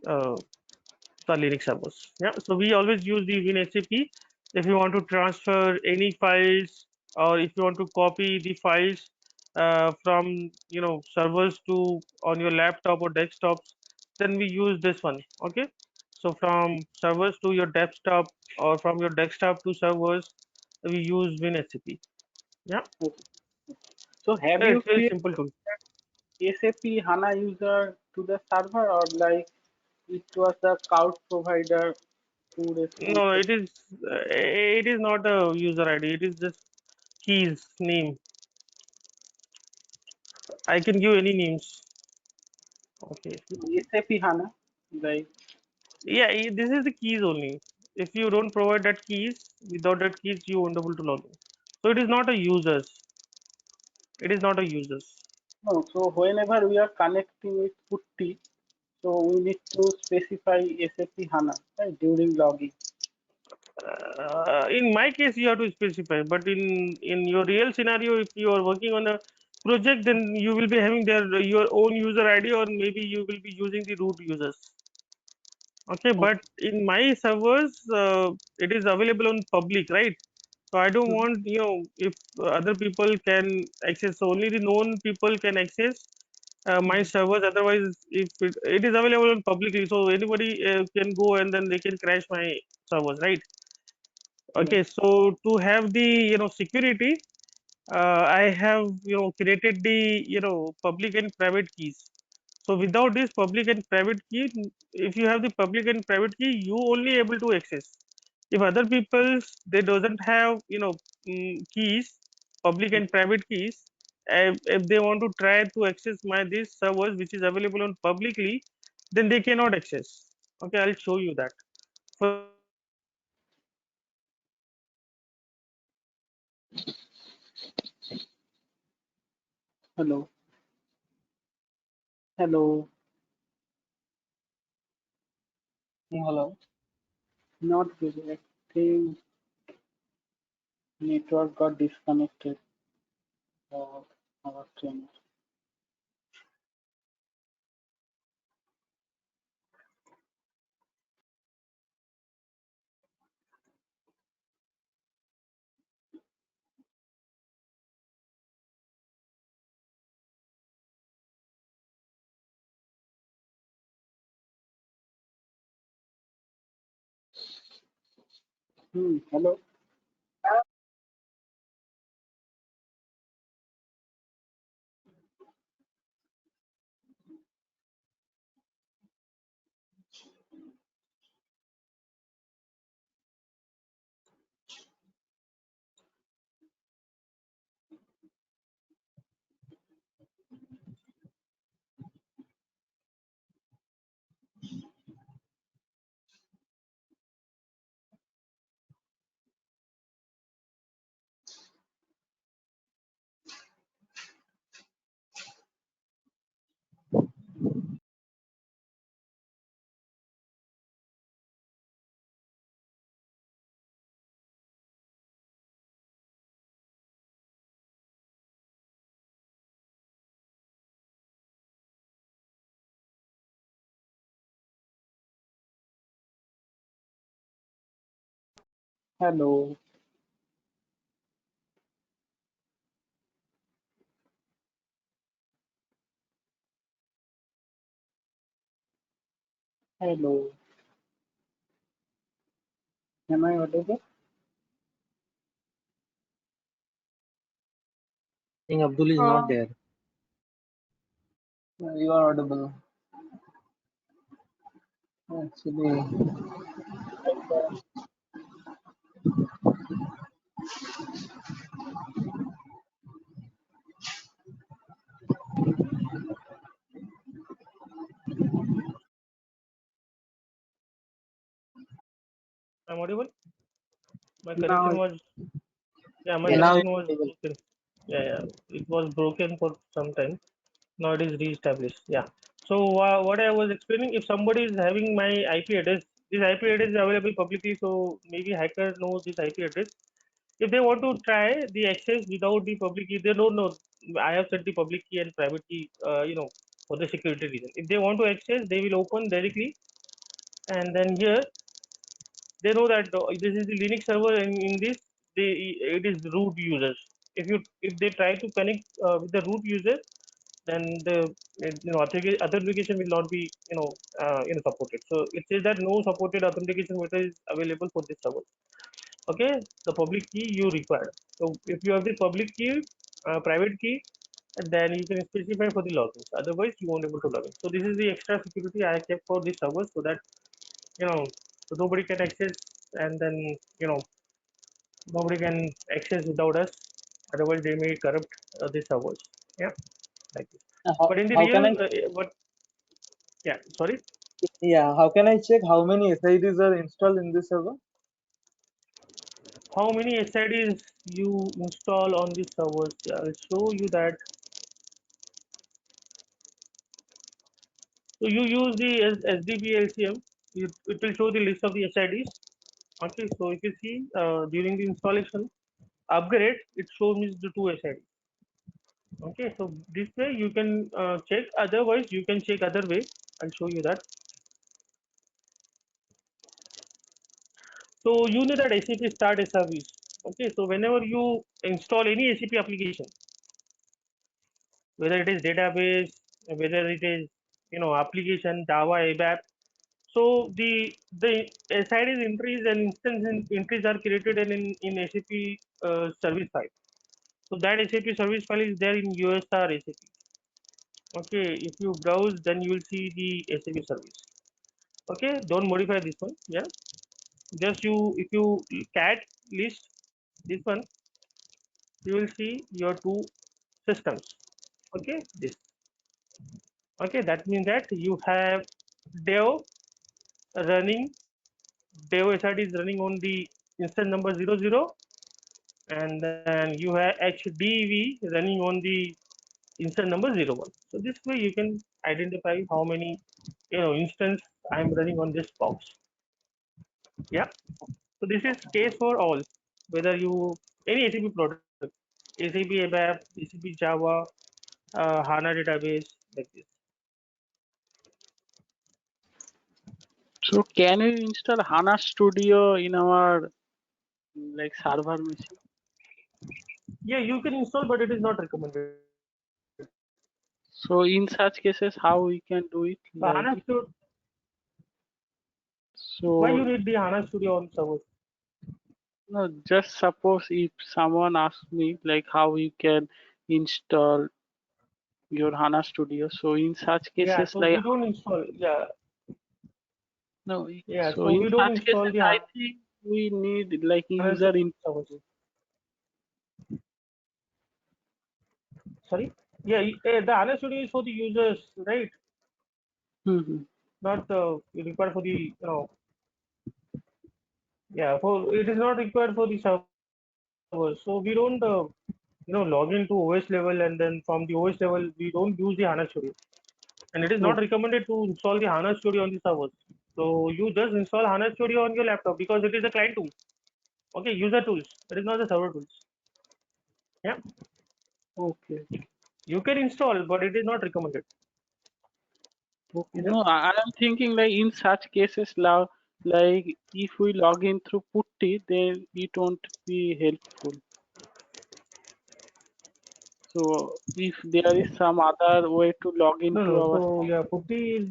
Linux servers. Yeah, so we always use the WinSCP if you want to transfer any files or if you want to copy the files from servers to on your laptop or desktops, then we use this one. Okay, so from servers to your desktop or from your desktop to servers, we use WinSCP. Yeah, So have yeah, you it's very created simple tool. SAP HANA user to the server, or like it was the cloud provider who No, responsible? it is not a user ID. It is just keys name. I can give any names. Okay. SAP HANA, like Yeah, this is the keys only. If you don't provide that keys, without that keys, you won't able to log in. So it is not a users. It is not a users. no. So whenever we are connecting with Putty, so we need to specify SAP HANA, right, during login. In my case, you have to specify. But in your real scenario, if you are working on a project, then you will be having your own user ID, or maybe you will be using the root users. Okay, but in my servers, it is available on public, right? So I don't want if other people can access, so only the known people can access my servers. Otherwise, if it is available on publicly, so anybody can go and then they can crash my servers, right? Okay, so to have the security, I have created the public and private keys. So without this public and private key, if you have the public and private key, you only able to access. If other people's they doesn't have keys, public and private keys, if they want to try to access my this servers which is available on publicly, then they cannot access. Okay, I'll show you that. For Hello. Hello. Hello. Not really. I think network got disconnected for our trainer. Hello. Hello. Hello. Am I audible? I think Abdul is not there. You are audible. Actually, I'm audible. My Now, connection was my now you connection are was audible. broken. Yeah, it was broken for some time. Now it is reestablished. Yeah. So what I was explaining, if somebody is having my IP address, this IP address is available publicly, so maybe hacker knows this IP address. If they want to try the access without the public key, they don't know. I have set the public key and private key, for the security reason. If they want to access, they will open directly, and then here they know that this is the Linux server, and in this it is root users. If they try to connect with the root user, then the authentication will not be supported. So it says that no supported authentication method is available for this server. Okay, the public key you require. So if you have the public key, private key, then you can specify for the logins. Otherwise, you won't able to log in. So this is the extra security I kept for this server, so that you know so nobody can access, and then nobody can access without us. Otherwise, they may corrupt the servers. Yeah, like this. But in the How can real, I? but yeah, sorry. Yeah, how can I check how many SIDs are installed in this server? How many SIDs you install on the servers? I'll show you that. So you use the SDP LCM. It will show the list of the SIDs. Okay, so if you see during the installation upgrade, it shows me the two SIDs. Okay, so this way you can check. Otherwise, you can check other way. I'll show you that. So you know that SAP start a service. Okay, so whenever you install any SAP application, whether it is database, whether it is application Java ABAP, So the SID entries and instance entries are created in SAP service file. So that SAP service file is there in USR SAP. Okay, if you browse, then you will see the SAP service. Okay, don't modify this one. Yeah, just if you cat list this one, you will see your two systems. Okay, this. Okay, that means that you have Dev running, Dev SRT is running on the instance number 00, and then you have HDV running on the instance number 01. So this way you can identify how many instance I'm running on this box. Yeah. So this is case for all, whether you any SAP product, SAP ABAP, SAP Java, HANA database, like this. So can we install HANA Studio in our like server machine? Yeah, you can install, but it is not recommended. So in such cases, how we can do it? So Like HANA Studio, why so, you need the HANA Studio on server? no, just suppose if someone asks me like how you can install your HANA Studio. So in such Yeah, cases, so like we don't install. Yeah, no, yeah. so So in we don't such install cases, the I think we need like HANA user in. servers. Sorry. Yeah, the HANA Studio is for the users, right? Mhm. Not required for the yeah. For it is not required for the servers. So we don't log into OS level, and then from the OS level we don't use the HANA Studio, and it is not Okay. recommended to install the HANA Studio on the servers. So you just install HANA Studio on your laptop because it is a client tool. Okay, user tools. It is not the server tools. Yeah, Okay. you can install, but it is not recommended. Okay. Yeah. No, I am thinking like in such cases, now like if we log in through Putty, then it won't be helpful. So if there is some other way to log No, into no. our So yeah, Putty is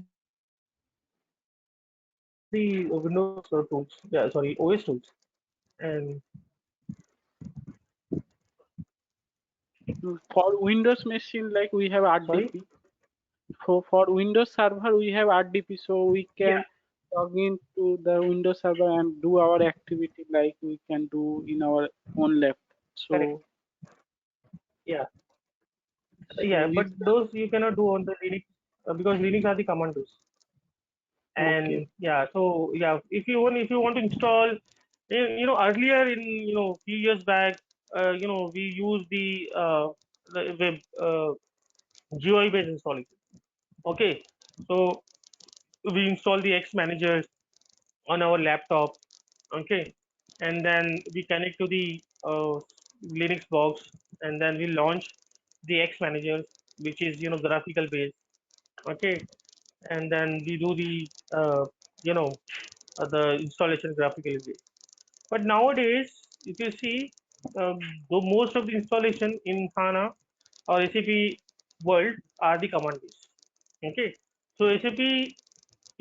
the Windows tools. Yeah, sorry, OS tools. And for Windows machine, like we have sorry. RDP. For Windows server, we have RDP, so we Yeah, can log into the Windows server and do our activity like we can do in our own laptop. correct. So, Yeah, so yeah. you But those you cannot do on the Linux because Linux are the command tools. okay? And yeah, so yeah, if you want to install, earlier in few years back, we use the web GUI based installation. Okay, so we install the X manager on our laptop. Okay, and then we connect to the Linux box, and then we launch the X manager, which is graphical based. Okay, and then we do the you know the installation graphically based. But nowadays, if you see, the most of the installation in HANA or SAP world are the command based. Okay, so SAP,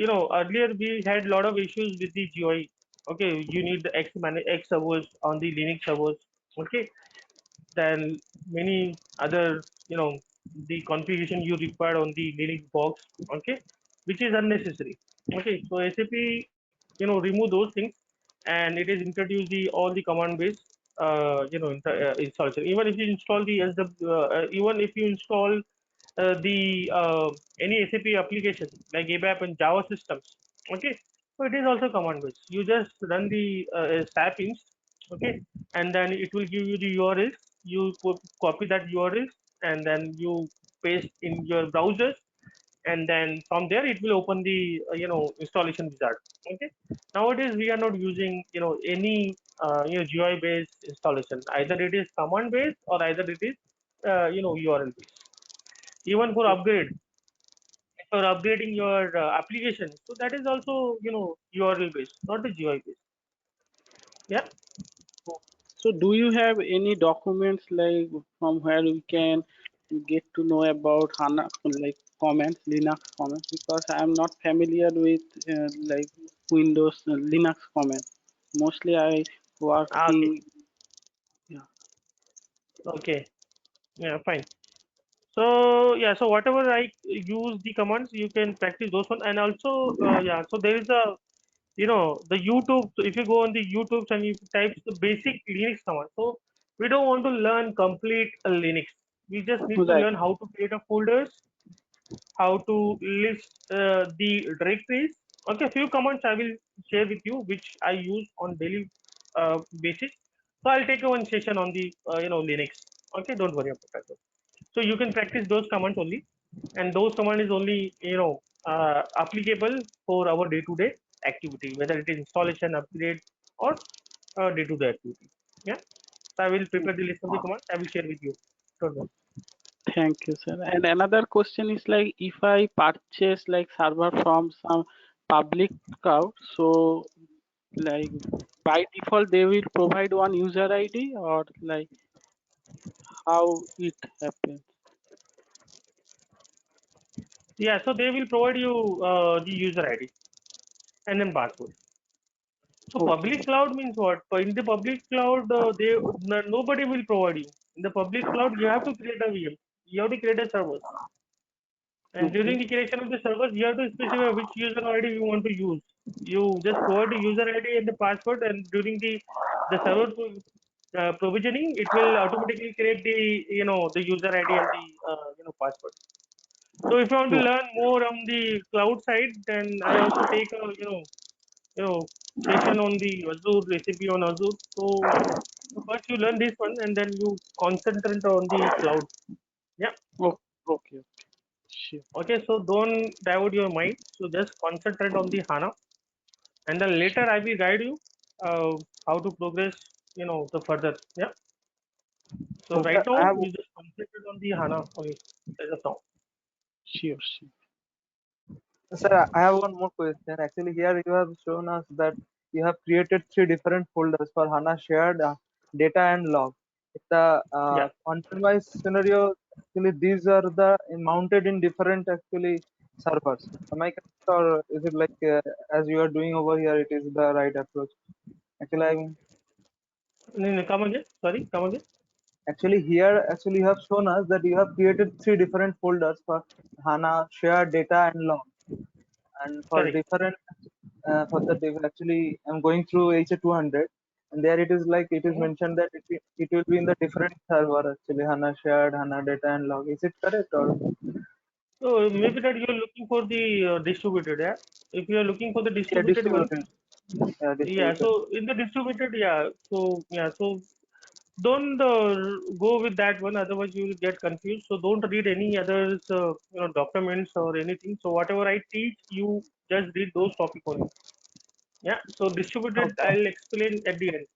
earlier we had a lot of issues with the GUI. Okay, you need the X servers on the Linux servers. Okay, then many other, the configuration you require on the Linux box. Okay, which is unnecessary. Okay, so SAP, remove those things, and it is introduced the all the command based, installation. Even if you install the even if you install the any SAP application like ABAP and Java systems. Okay, so it is also command based. You just run the SAP inst, okay, and then it will give you the URLs. You copy that URLs, and then you paste in your browsers, and then from there it will open the installation wizard. Okay, nowadays we are not using any GUI based installation. Either it is command based or either it is URL based. Even for upgrade, if you're upgrading your application, so that is also URL based, not the GUI based. Yeah. So do you have any documents like from where we can get to know about HANA, like comments, Linux comments, because I am not familiar with like Windows Linux comments. Mostly I work Okay. yeah. Okay. Yeah, fine. So yeah, so whatever I use the commands, you can practice those one. And also yeah, so there is a, you know, the YouTube. So if you go on the YouTube and you type the basic Linux command, so we don't want to learn complete Linux. We just need to Right. learn how to create a folders, how to list the directories. Okay, few commands I will share with you which I use on daily basis. So I'll take one session on the Linux. Okay, don't worry about that. So you can practice those commands only, and those command is only applicable for our day-to-day activity, whether it is installation, upgrade, or day-to-day activity. Yeah. So I will prepare the list of the commands. I will share with you. Don't worry. Thank you, sir. And another question is like if I purchase like server from some public cloud, so like by default they will provide one user ID or like how it happens? Yeah. So they will provide you the user ID and then password. So Okay. public cloud means what? In the public cloud, nobody will provide you. In the public cloud, you have to create a VM. You have to create a server. And Okay. during the creation of the servers, you have to specify which user ID you want to use. You just provide the user ID and the password, and during the server provisioning, it will automatically create the the user ID and the password. So if you want to Oh, learn more on the cloud side, then I also take a you know session on the Azure recipe on Azure. So first you learn this one, and then you concentrate on the cloud. Yeah. oh, okay. Sure. Okay, so don't divert your mind. So just concentrate on the HANA, and then later I will guide you how to progress, the further. Yeah. So Sir, right I now have you just concentrate on the HANA only as of now. Sure. Sure. Sir, I have one more question. Actually, here you have shown us that you have created three different folders for HANA shared data and log. The Yeah. on-premise scenario, actually, these are the mounted in different actually servers. Am I correct, or is it like as you are doing over here, it is the right approach? Actually, I mean, No, no, come again. Sorry, come again. actually here, actually you have shown us that you have created three different folders for HANA shared data and log. And for Correct. different for the actually I'm going through HA200, and there it is like it is Mhm. mentioned that it will be in the different server actually, HANA shared, HANA data and log. Is it correct, or So maybe that you are looking for the distributed. Yeah. If you are looking for the yeah, distributed one, distributed? yeah. Distributed. So in the distributed, yeah. So yeah. So don't go with that one, otherwise you will get confused. So don't read any others documents or anything. So whatever I teach you, just read those topic only. Yeah. So distributed Okay. I'll explain at the end.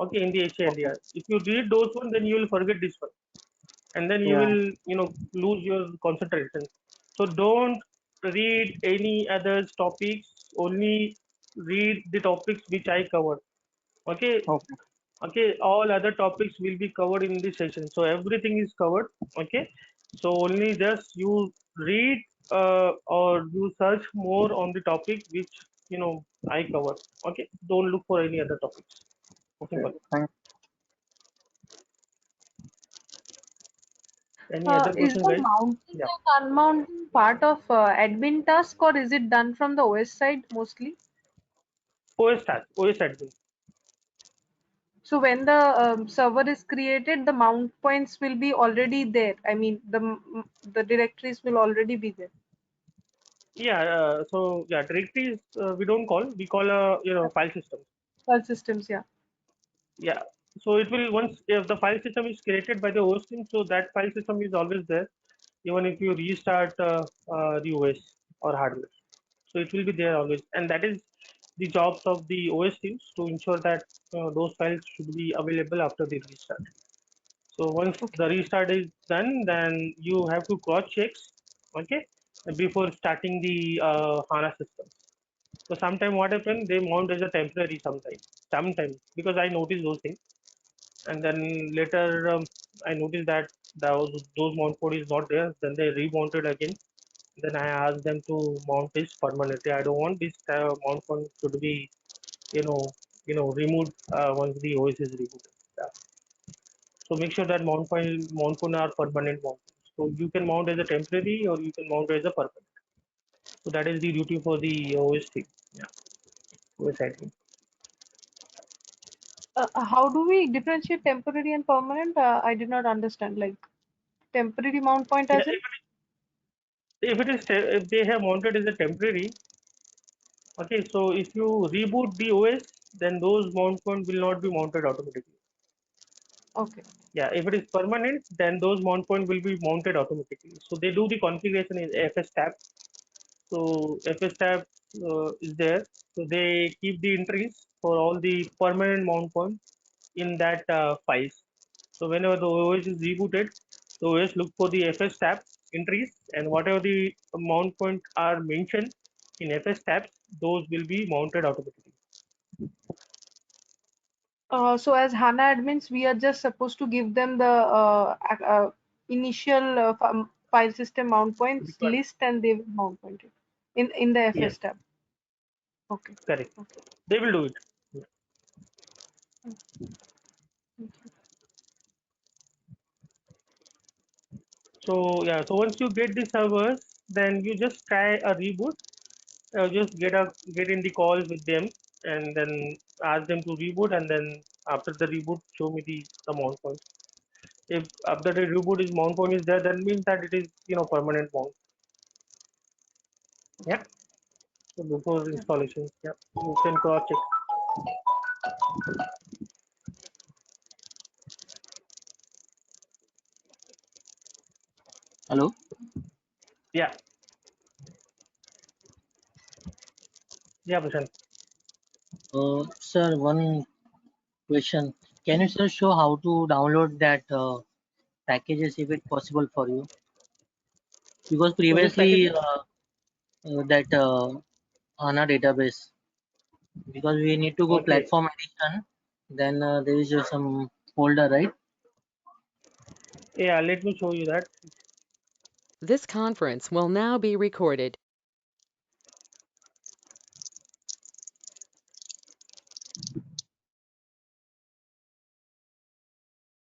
Okay, in the Okay. HNDR, if you read those one, then you will forget this one, and then you Yeah. will lose your concentration. So don't read any others topics, only read the topics which I covered. Okay. Okay. Okay, all other topics will be covered in this session, so everything is covered. Okay, so only just you read or you search more on the topic which I cover. Okay, don't look for any other topics. Okay. Simple. Thank. Any other Is question, the guys? mounting Yeah. and unmounting part of admin task, or is it done from the OS side mostly? OS task, OS admin. So when the server is created, the mount points will be already there. I mean, the directories will already be there. Yeah. So yeah, directories we don't call. We call file system. File systems, yeah. Yeah. So it will, once if the file system is created by the OS team, so that file system is always there, even if you restart the OS or hardware. So it will be there always, and that is the jobs of the OS teams to ensure that those files should be available after the restart. So once Okay. the restart is done, then you have to cross checks, okay, before starting the HANA system. So sometime what happens, they mount as a temporary sometime because I noticed those things, and then later I noticed that those mount code is not there. Then they remounted again. then I ask them to mount this permanently. I don't want this mount point to be, you know, removed once the OS is rebooted. Yeah. So make sure that mount point are permanent mount. So you can mount as a temporary or you can mount as a permanent. So that is the duty for the OS team. Yeah, OS admin. How do we differentiate temporary and permanent? I did not understand. Like temporary mount point Yeah, as in? if they have mounted as a temporary, okay. So if you reboot the OS, then those mount point will not be mounted automatically. Okay. Yeah, if it is permanent, then those mount point will be mounted automatically. So they do the configuration in FS tab. So FS tab is there. So they keep the entries for all the permanent mount points in that files. So whenever the OS is rebooted, the OS look for the FS tab entries, and whatever the mount point are mentioned in FS tabs, those will be mounted automatically. So as HANA admins, we are just supposed to give them the initial file system mount points Required. list, and they will mount point it in the FS Yes, tab. Okay. correct. Okay. They will do it. So yeah, so once you get the servers, then you just try a reboot. Just get in the call with them, and then ask them to reboot, and then after the reboot, show me the mount point. If after the reboot is mount point is there, that means that it is permanent mount. Yeah. So before installation, yeah, you can cross check. Hello. Yeah, yeah, Prashant. Sir, one question. Can you sir show how to download that packages if it's possible for you? Because So which previously package? that HANA database, because we need to go Okay. platform edition, then there is some folder, right? Yeah, let me show you that. This conference will now be recorded.